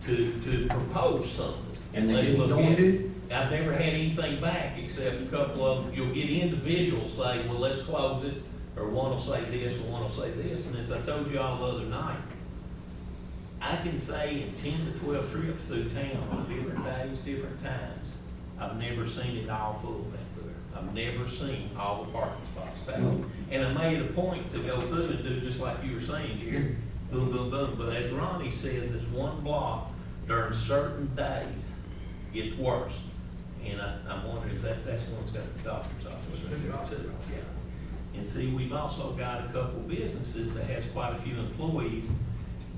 to propose something.
And they
Let's
didn't
look
go
at
and
it.
do?
I've never had anything back, except a couple of them, you'll get individuals say, well, let's close it, or one will say this, or one will say this, and as I told you all the other night, I can say in 10 to 12 trips through town on different days, different times, I've never seen it all full back there. I've never seen all the parking spots taken. And I made a point to go through and do just like you were saying, Jerry, boom, boom, boom. But as Ronnie says, it's one block during certain days gets worse. And I'm wondering if that's the one that's got the doctor's office right there too. Yeah. And see, we've also got a couple businesses that has quite a few employees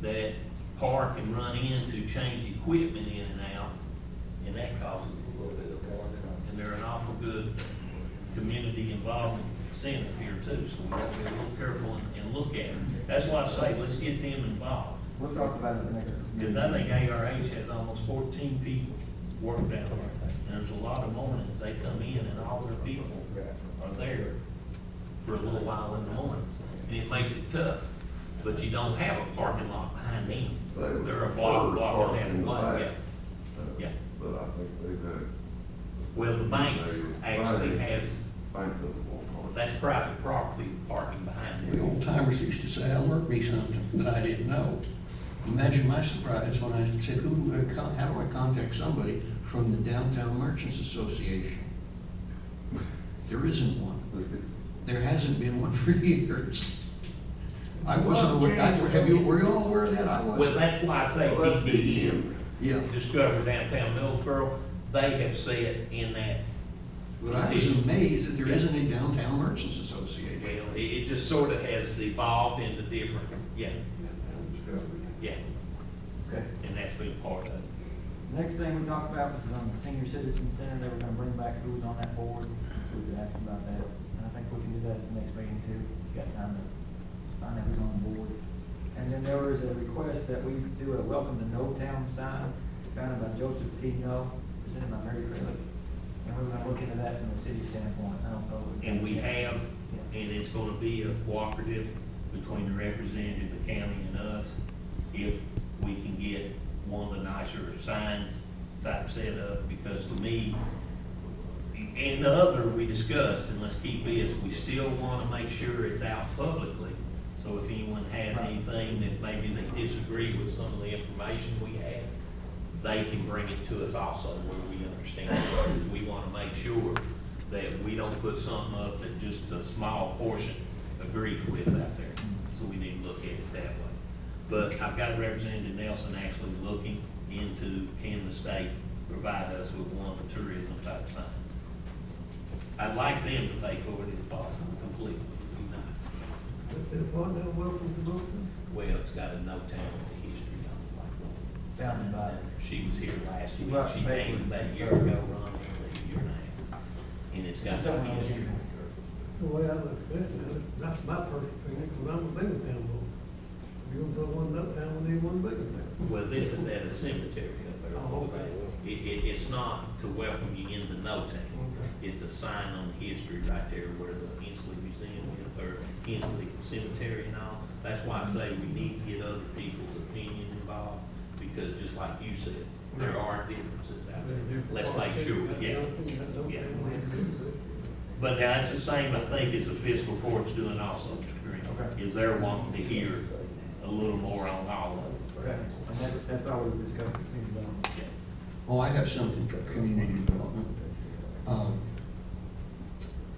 that park and run in to change equipment in and out, and that causes a little bit of wonder. And they're an awful good community involvement
incentive here too, so we gotta be a little careful and look at it. That's why I say, let's get them involved.
We'll talk about it next.
Because I think ARH has almost 14 people work down there. And there's a lot of mornings, they come in and all their people are there for a little while in the mornings. And it makes it tough, but you don't have a parking lot behind them. They're a block and a half away, yeah.
But I think they've had.
Well, the banks actually has,
Bank doesn't want parking.
that's private property parking behind
The
them.
old timers used to say, "I'll work me something," but I didn't know. Imagine my surprise when I said, how do I contact somebody from the Downtown Merchants Association? There isn't one. There hasn't been one for years. I wasn't aware, were you all aware of that? I
Well,
wasn't.
that's why I say
Well, that's
PDM,
Yeah.
Discover Downtown Middlesboro, they have said in that
But I was
position.
amazed that there isn't a Downtown Merchants Association.
Well, it just sort of has evolved into different, yeah, yeah,
Okay.
and that's been part of it.
Next thing we talked about was on the Senior Citizen Center, they were gonna bring back who was on that board, so we could ask them about that. And I think we can do that at the next meeting too, if you got time to find out who's on the board. And then there was a request that we do a welcome to No Town sign, founded by Joseph T. No, presented by Mary Craig. And we're gonna look into that from the city standpoint, I don't know.
And we have, and it's gonna be a cooperative between the representative, the county and us, if we can get one of the nicer signs type set up, because to me, and the other we discussed, and let's keep this, we still wanna make sure it's out publicly. So if anyone has anything that maybe they disagree with some of the information we have, they can bring it to us also where we understand it. Because we wanna make sure that we don't put something up that just a small portion agrees with out there. So we need to look at it that way. But I've got Representative Nelson actually looking into, can the state provide us with one of the tourism type signs? I'd like them to pay for it if possible, completely, would be nice.
This one, now, welcome to Milton.
Well, it's got a no town history on it, like one.
Founded by-
She was here last year,
Right,
she came about a year ago, Ron, a year and a half. And it's got no history.
The way I look at it, now, that's my personal opinion, because I'm a bigger town boy. If you're gonna put one in uptown, we need one bigger town.
Well, this is at a cemetery up there.
Oh, okay.
It's not to welcome you into no town.
Okay.
It's a sign on history right there where the Hensley Museum is, or Hensley Cemetery and all. That's why I say we need to get other people's opinion involved, because just like you said, there are differences out there. Let's make sure, yeah. Yeah. But now, it's the same, I think, as the fiscal court's doing also, Mr. Green.
Okay.
Is they're wanting to hear a little more on all of it.
Okay, and that's all we've discussed.
Yeah.
Oh, I have something for community development.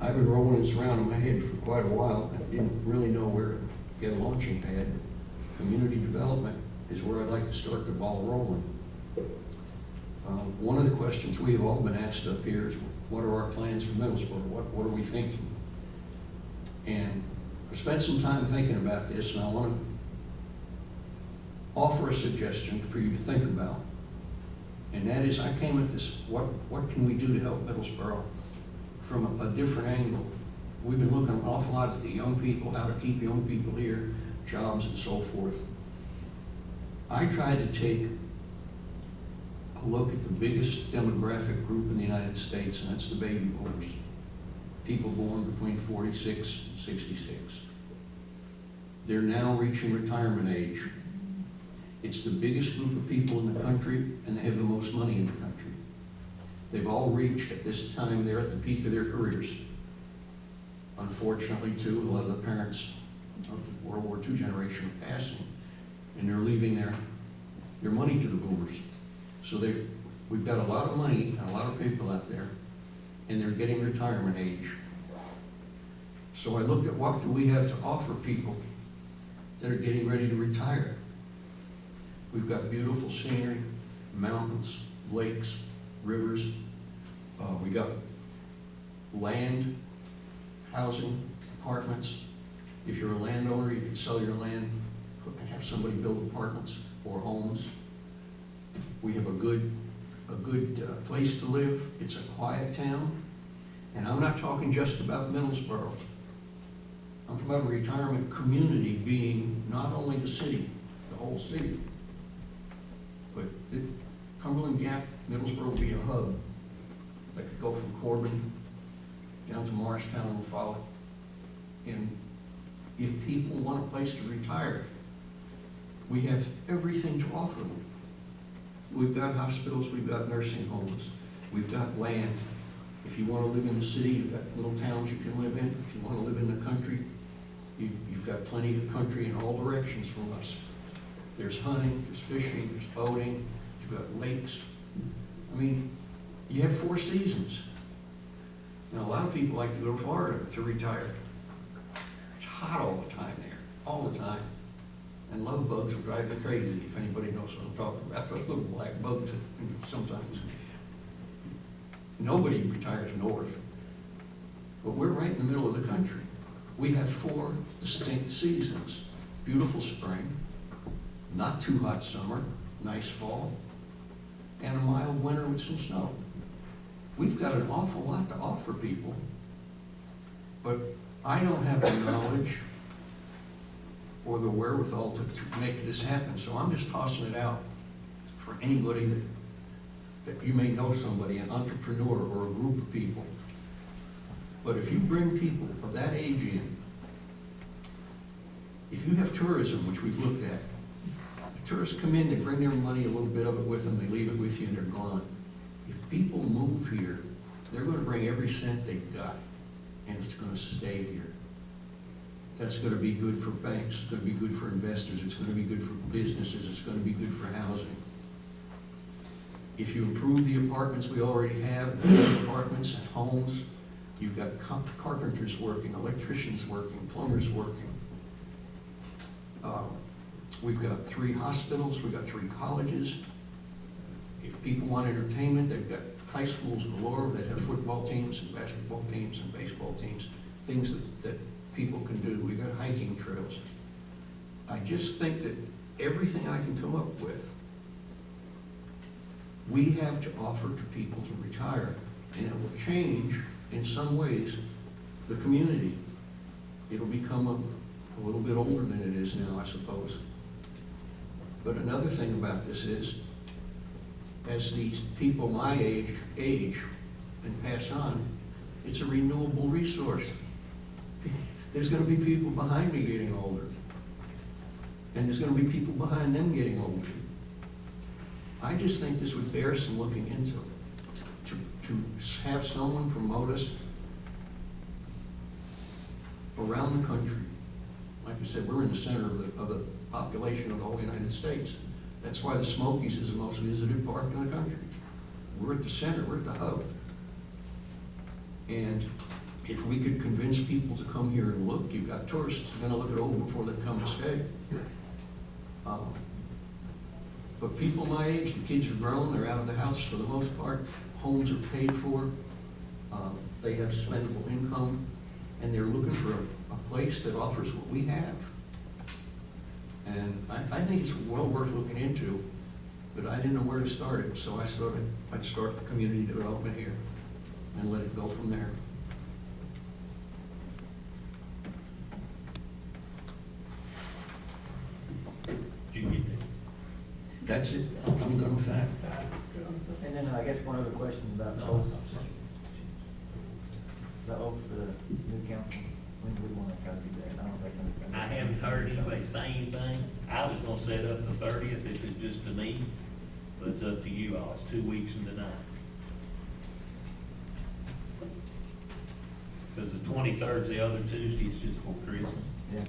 I've been rolling this around in my head for quite a while. I didn't really know where to get a launching pad. Community development is where I'd like to start the ball rolling. One of the questions we have all been asked up here is, what are our plans for Middlesboro? What are we thinking? And I spent some time thinking about this, and I want to offer a suggestion for you to think about. And that is, I came at this, what can we do to help Middlesboro from a different angle? We've been looking an awful lot at the young people, how to keep young people here, jobs and so forth. I tried to take a look at the biggest demographic group in the United States, and that's the baby boomers. People born between 46 and 66. They're now reaching retirement age. It's the biggest group of people in the country, and they have the most money in the country. They've all reached, at this time, they're at the peak of their careers. Unfortunately, too, a lot of the parents of the World War II generation are passing, and they're leaving their money to the boomers. So we've got a lot of money and a lot of people out there, and they're getting retirement age. So I looked at what do we have to offer people that are getting ready to retire. We've got beautiful scenery, mountains, lakes, rivers. We got land, housing, apartments. If you're a landowner, you can sell your land and have somebody build apartments or homes. We have a good place to live. It's a quiet town. And I'm not talking just about Middlesboro.
I'm talking about a retirement community being not only the city, the whole city, but Cumberland Gap, Middlesboro will be a hub that could go from Corbin down to Morristown and follow. And if people want a place to retire, we have everything to offer them. We've got hospitals, we've got nursing homes, we've got land. If you want to live in the city, you've got little towns you can live in. If you want to live in the country, you've got plenty of country in all directions from us. There's hunting, there's fishing, there's boating, you've got lakes. I mean, you have 4 seasons. Now, a lot of people like to go to Florida to retire. It's hot all the time there, all the time. And love bugs will drive you crazy, if anybody knows what I'm talking about. Those little black bugs that sometimes. Nobody retires north. But we're right in the middle of the country. We have 4 distinct seasons. Beautiful spring, not too hot summer, nice fall, and a mild winter with some snow. We've got an awful lot to offer people, but I don't have the knowledge or the wherewithal to make this happen, so I'm just tossing it out for anybody that you may know somebody, an entrepreneur or a group of people. But if you bring people of that age in, if you have tourism, which we've looked at, the tourists come in, they bring their money, a little bit of it with them, they leave it with you and they're gone. If people move here, they're going to bring every cent they've got, and it's going to stay here. That's going to be good for banks, it's going to be good for investors, it's going to be good for businesses, it's going to be good for housing. If you improve the apartments we already have, apartments and homes, you've got carpenters working, electricians working, plumbers working. We've got 3 hospitals, we've got 3 colleges. If people want entertainment, they've got high schools galore that have football teams and basketball teams and baseball teams, things that people can do. We've got hiking trails. I just think that everything I can come up with, we have to offer to people to retire, and it will change, in some ways, the community. It'll become a little bit older than it is now, I suppose. But another thing about this is, as these people my age and pass on, it's a renewable resource. There's going to be people behind me getting older, and there's going to be people behind them getting older. I just think this would bear some looking into, to have someone promote us around the country. Like I said, we're in the center of the population of the whole United States. That's why the Smokies is the most visited park in the country. We're at the center, we're at the hub. And if we could convince people to come here and look, you've got tourists going to look it over before they come and stay. But people my age, the kids are grown, they're out of the house for the most part, homes are paid for, they have spendable income, and they're looking for a place that offers what we have. And I think it's well worth looking into, but I didn't know where to start it, so I thought I'd start the community development here and let it go from there.
Did you get that?
That's it, I'm done with that.
And then I guess one other question about the oath for the new council. When do we want to try to do that? I don't think so.
I haven't heard anybody say anything. I was gonna set up the 30th if it's just to me, but it's up to you all. It's 2 weeks from tonight. Because the 23rd is the other Tuesday, it's just before Christmas.
Yeah.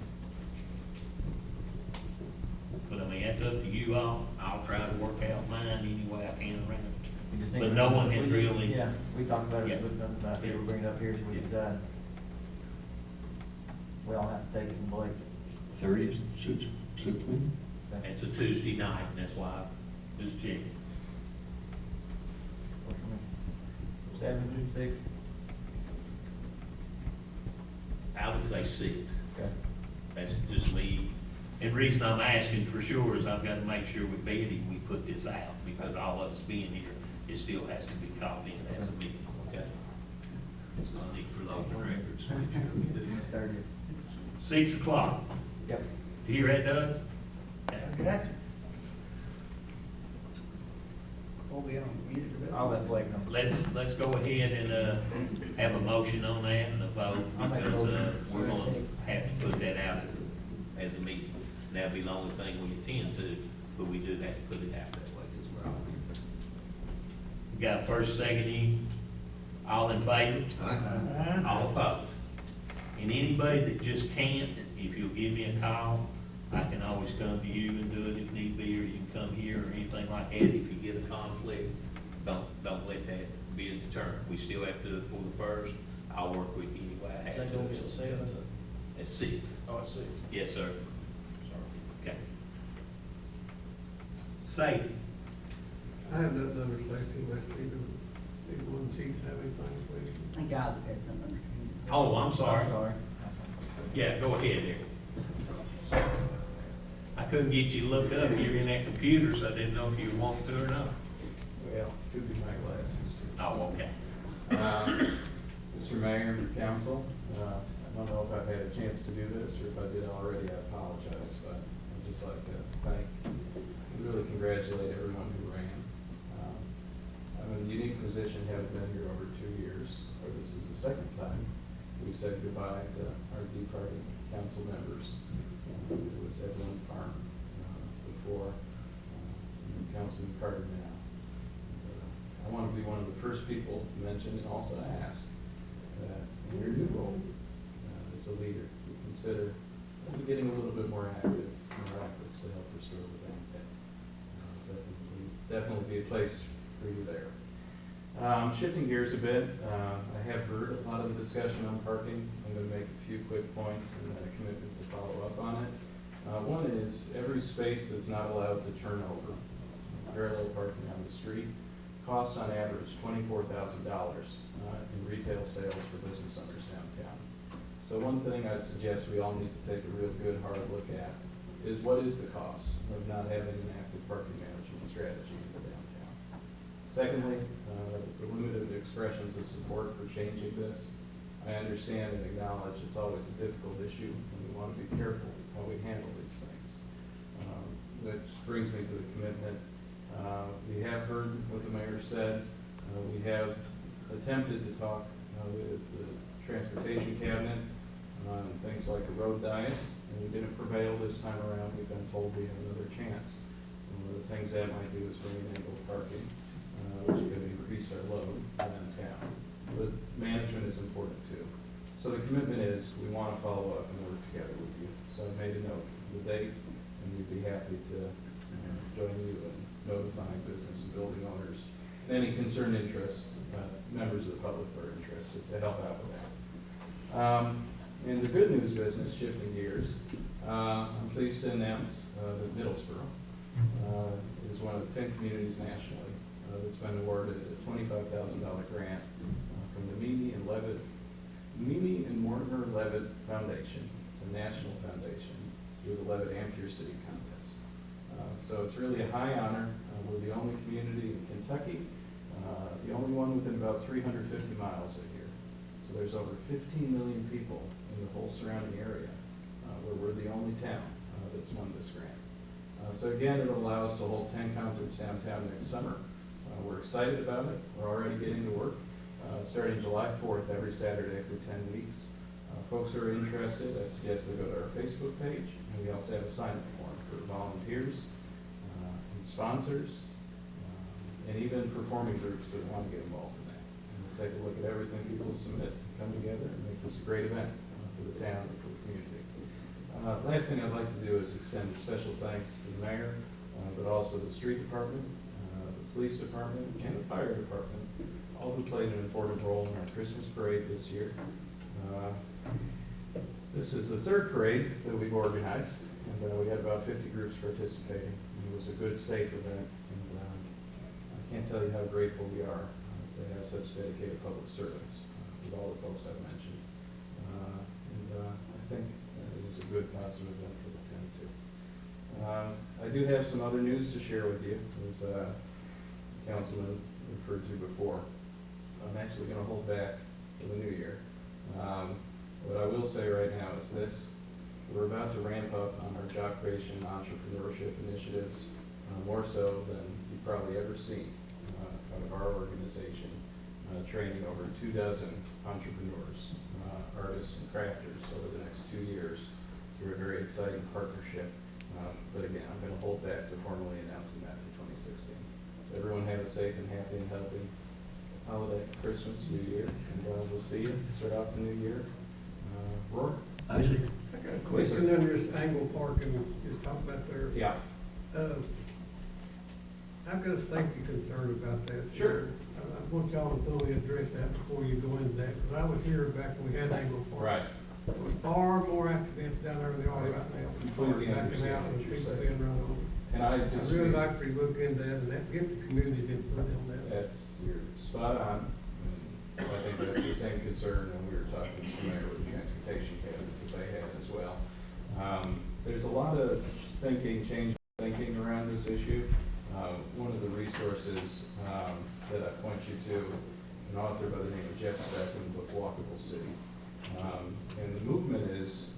But I mean, that's up to you all. I'll try to work out mine any way I can around it.
We just need
But
to-
no one
we
had
just-
really-
Yeah, we talked about
Yeah.
it, but nothing about it, we'll bring it up here so we decide. We all have to take it and Blake.
30th suits me.
It's a Tuesday night, and that's why I just checked.
7, 6?
I would say 6.
Okay.
That's just me. And the reason I'm asking for sure is I've got to make sure with Betty, we put this out, because all of us being here, it still has to be called in as a meeting, okay? So I need for those records to make sure we do.
30th.
6 o'clock.
Yep.
You hear that, Doug?
I got you.
We'll be on mute a bit.
I'll let Blake know.
Let's go ahead and, have a motion on that and a vote,
I'll make a
because,
motion.
we're gonna have to put that out as a meeting. And that'll be the only thing we attend to, but we do have to put it out that way, because we're all here. We got a first, second, all in favor? All opposed? And anybody that just can't, if you'll give me a call, I can always come to you and do it if need be, or you can come here or anything like that. If you get a conflict, don't let that be a deterrent. We still have to do it for the first. I'll work with you anyway. I have
Is that gonna be at 7?
At 6.
Oh, at 6.
Yes, sir.
Sorry.
Okay. Safety.
I have nothing under safety unless either one chiefs have anything, please.
I think guys have had something.
Oh, I'm sorry.
Sorry.
Yeah, go ahead there. I couldn't get you to look up. You're in that computer, so I didn't know if you want to or not.
Well, could be my glasses too.
Oh, okay.
Mr. Mayor and Council, I don't know if I've had a chance to do this, or if I did already, I apologize, but I'd just like to thank, really congratulate everyone who ran. I'm in a unique position, having been here over 2 years, or this is the second time we've said goodbye to our departing council members. It was Evelyn Farm before, Councilman Carter now. I want to be one of the first people to mention and also ask that in your new role as a leader, you consider getting a little bit more active in our efforts to help restore the bank. Definitely be a place for you there. Shifting gears a bit, I have heard a lot of the discussion on parking. I'm going to make a few quick points and then a commitment to follow up on it. One is every space that's not allowed to turn over, parallel parking on the street, costs on average $24,000 in retail sales for business owners downtown. So one thing I'd suggest we all need to take a real good hard look at is what is the cost of not having an active parking management strategy in the downtown. Secondly, the limited expressions of support for changing this. I understand and acknowledge it's always a difficult issue, and we want to be careful how we handle these things. Which brings me to the commitment. We have heard what the mayor said. We have attempted to talk with the transportation cabinet on things like a road diet, and we didn't prevail this time around. We've been told we have another chance. And one of the things that might do is bring in angled parking, which could increase our load downtown. But management is important too. So the commitment is we want to follow up and work together with you. So I made a note of the date, and we'd be happy to join you in notifying business and building owners and any concerned interest, members of the public who are interested, to help out with that. In the good news business, shifting gears, I'm pleased to announce that Middlesboro is one of the 10 communities nationally that's been awarded a $25,000 grant from the Mimi and Mortimer Levitt Foundation. It's a national foundation through the Levitt Ampere City Contest. So it's really a high honor. We're the only community in Kentucky, the only one within about 350 miles of here. So there's over 15 million people in the whole surrounding area where we're the only town that's won this grant. So again, it'll allow us to hold 10 concerts downtown next summer. We're excited about it. We're already getting to work. Starting July 4th, every Saturday for 10 weeks. Folks who are interested, I suggest they go to our Facebook page, and we also have a sign-up form for volunteers, and sponsors, and even performing groups that want to get involved in that. And we'll take a look at everything people submit, and come together and make this a great event for the town and for the community. Last thing I'd like to do is extend a special thanks to the mayor, but also the street department, the police department, and the fire department, all who played an important role in our Christmas parade this year. This is the third parade that we've organized, and we had about 50 groups participating. It was a good, safe event, and I can't tell you how grateful we are to have such dedicated public servants with all the folks I've mentioned. I think it was a good, positive event for the town too. I do have some other news to share with you, as Councilman referred to before. I'm actually going to hold back for the new year. What I will say right now is this. We're about to ramp up on our job creation and entrepreneurship initiatives, more so than you've probably ever seen out of our organization, training over 24 entrepreneurs, artists, and crafters over the next 2 years through a very exciting partnership. But again, I'm going to hold back to formally announcing that to 2016. So everyone have a safe and happy and healthy holiday, Christmas, New Year, and we'll see you. Start off the new year. Roy?
I
Isaac?
got a question on this angle parking you talked about there.
Yeah.
I've got a safety concern about that.
Sure.
I want y'all to fully address that before you go into that, because I was here back when we had angle parking.
Right.
There was far more accidents down there than there are right now.
Completely
Backing out
understand
and
what you're
people
saying.
being run over.
And I
I'd
just.
really like for you to look into that and get the community input on that.
That's, you're spot on. And I think that's the same concern when we were talking to the mayor with the transportation cabinet that they had as well. There's a lot of change thinking around this issue. One of the resources that I point you to, an author by the name of Jeff Speck in the book Walkable City. And the movement is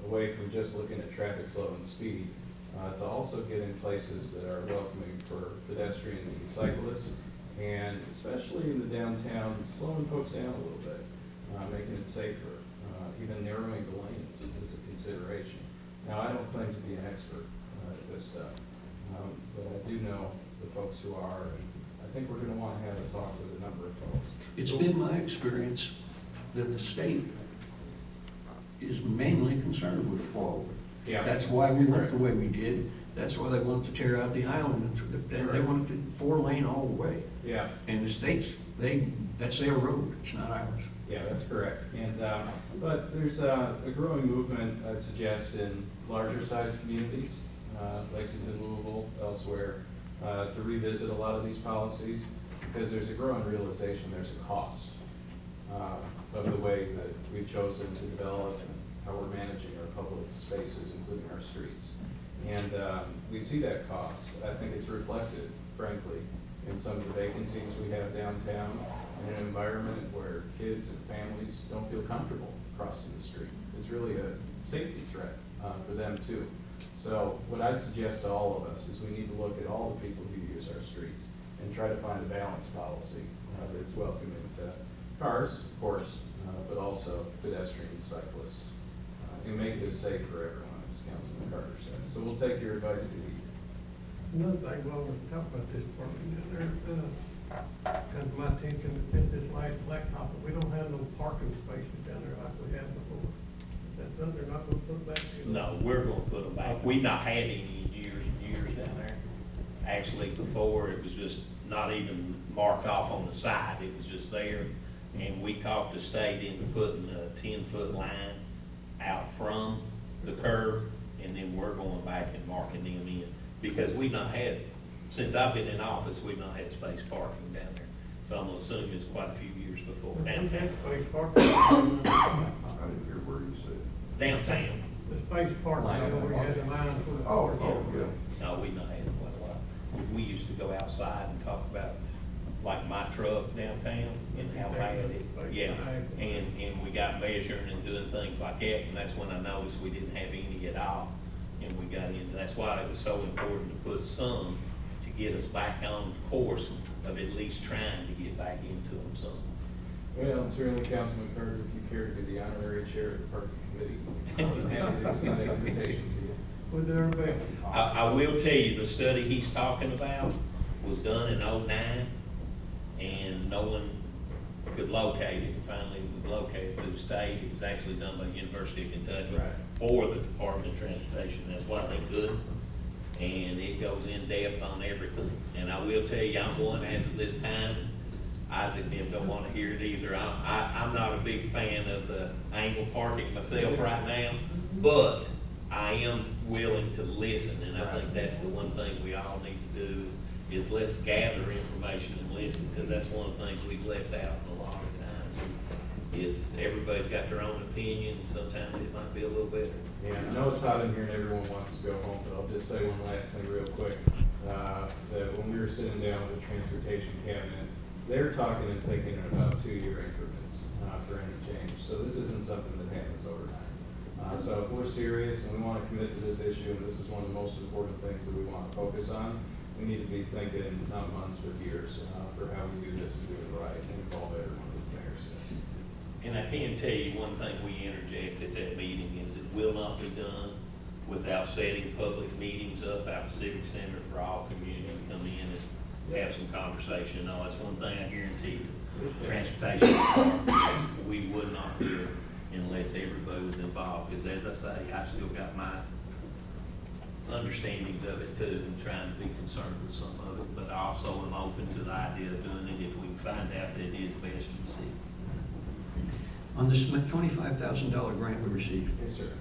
away from just looking at traffic flow and speed, to also get in places that are welcoming for pedestrians and cyclists, and especially in the downtown, slowing folks down a little bit, making it safer, even narrowing the lanes is a consideration. Now, I don't claim to be an expert at this stuff, but I do know the folks who are, and I think we're going to want to have a talk with a number of folks.
It's been my experience that the state is mainly concerned with flow.
Yeah.
That's why we went the way we did. That's why they want to tear out the island. They want to 4-lane all the way.
Yeah.
And the states, that's their road, it's not ours.
Yeah, that's correct. And, but there's a growing movement, I'd suggest, in larger sized communities, Lexington, Louisville, elsewhere, to revisit a lot of these policies, because there's a growing realization there's a cost of the way that we've chosen to develop and how we're managing our public spaces, including our streets. And we see that cost. I think it's reflected, frankly, in some of the vacancies we have downtown, in an environment where kids and families don't feel comfortable crossing the street. It's really a safety threat for them too. So what I'd suggest to all of us is we need to look at all the people who use our streets and try to find a balanced policy that's welcoming to cars, of course, but also pedestrians, cyclists, and make it as safe for everyone, as Councilman Carter said. So we'll take your advice to heed.
Another thing, while we're talking about this parking down there, comes to my attention that since this last blacktop, we don't have no parking spaces down there like we had before. That's something they're not gonna put back in.
No, we're gonna put them back. We've not had any in years and years down there. Actually, before, it was just not even marked off on the side, it was just there. And we talked the state into putting a 10-foot line out from the curb, and then we're going back and marking them in. Because we've not had, since I've been in office, we've not had space parking down there. So I'm assuming it's quite a few years before downtown.
Space parking.
I didn't hear where you said.
Downtown.
The space parking, you know, we had the lines for the.
Yeah.
No, we've not had it quite a while. We used to go outside and talk about, like, my truck downtown and how bad it, yeah. And we got measuring and doing things like that, and that's when I noticed we didn't have any at all. And we got into, that's why it was so important to put some to get us back on course of at least trying to get back into them some.
Well, certainly, Councilman Carter, if you care to be the honorary chair of the parking committee, I'm happy to extend that invitation to you.
We'll do our best.
I will tell you, the study he's talking about was done in '09, and no one could locate it. Finally, it was located through the state. It was actually done by the University of Kentucky for the Department of Transportation. That's why they could. And it goes in depth on everything. And I will tell you, I'm one as of this time. Isaac and them don't want to hear it either. I'm not a big fan of the angle parking myself right now, but I am willing to listen, and I think that's the one thing we all need to do is let's gather information and listen, because that's one of the things we've left out a lot of times, is everybody's got their own opinion, and sometimes it might be a little better.
Yeah, I know it's hot in here and everyone wants to go home, but I'll just say one last thing real quick. That when we were sitting down with the transportation cabinet, they're talking and thinking about 2-year increments for interchange. So this isn't something that happens overnight. So if we're serious and we want to commit to this issue, and this is one of the most important things that we want to focus on, we need to be thinking not months but years for how we do this and do it right and involve everyone, as the mayor says.
And I can tell you one thing we interject at that meeting is it will not be done without setting public meetings up out the Civic Center for all community to come in and have some conversation. No, that's one thing I guarantee you. Transportation department, we would not do it unless everybody was involved, because as I say, I've still got my understandings of it too, and trying to be concerned with some of it, but I also am open to the idea of doing it if we find out that it is best for the city.
On this $25,000 grant we received,
Yes, sir.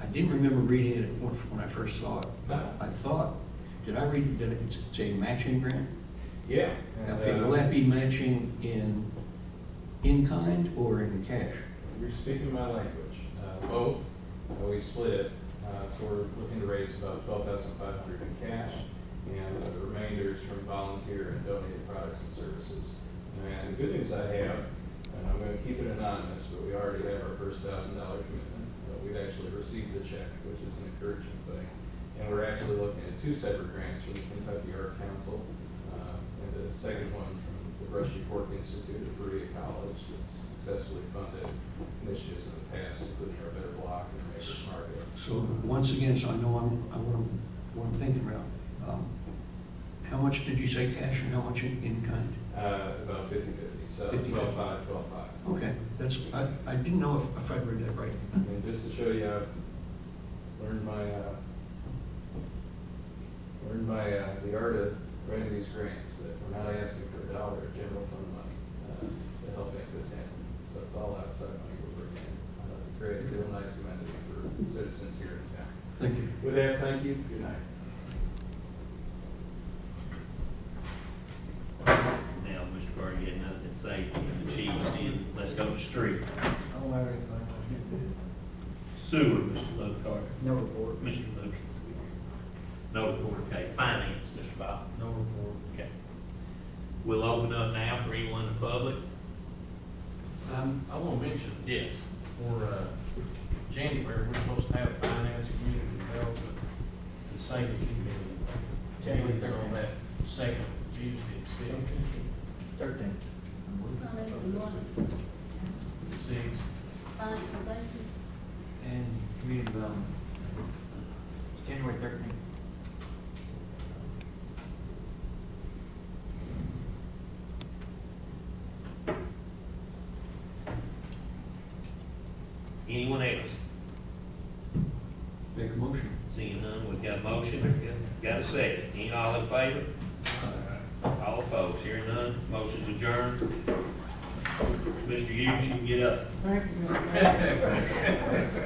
I didn't remember reading it when I first saw it. I thought, did I read that it's a matching grant?
Yeah. And,
Okay, will that be matching in kind or in cash?
You're speaking my language. Both. We split it. So we're looking to raise about $12,500 in cash, and the remainder is from volunteer and donated products and services. And the good news I have, and I'm going to keep it anonymous, but we already have our first $1,000 commitment. We've actually received a check, which is an encouraging thing. And we're actually looking at 2 separate grants from the Kentucky Art Council, and the second one from the Brushy Fork Institute at Berea College that's successfully funded initiatives in the past, including our Better Block and Maker's Market.
So once again, so I know what I'm thinking about. How much did you say cash and how much in kind?
About 50/50, so 12/5, 12/5.
Okay, I didn't know if I read that right.
And just to show you, I've learned the art of writing these grants, that we're not asking for $1 of general fund money to help make this happen. So it's all outside money we're bringing in to create a real nice amenity for citizens here in town.
Thank you.
With that, thank you. Good night.
Now, Mr. Carter, you had nothing to say, and the chief's in, let's go to street.
I don't have anything.
Sewer, Mr. Lockhart.
No report.
Mr. Lucas. No report, okay. Finance, Mr. Bob.
No report.
Okay. We'll open up now for anyone in the public.
I want to mention,
Yes.
for January, we're supposed to have a finance community development and safety committee. January's on that second Tuesday at 6.
13.
Finance and what?
6.
Finance and safety?
And community development. January 13th.
Anyone else?
Make a motion.
Seeing none, we've got a motion, got a second. Any all in favor? All opposed, hearing none, motion's adjourned. Mr. Hughes, you can get up.
Thank you, Mr. Mayor.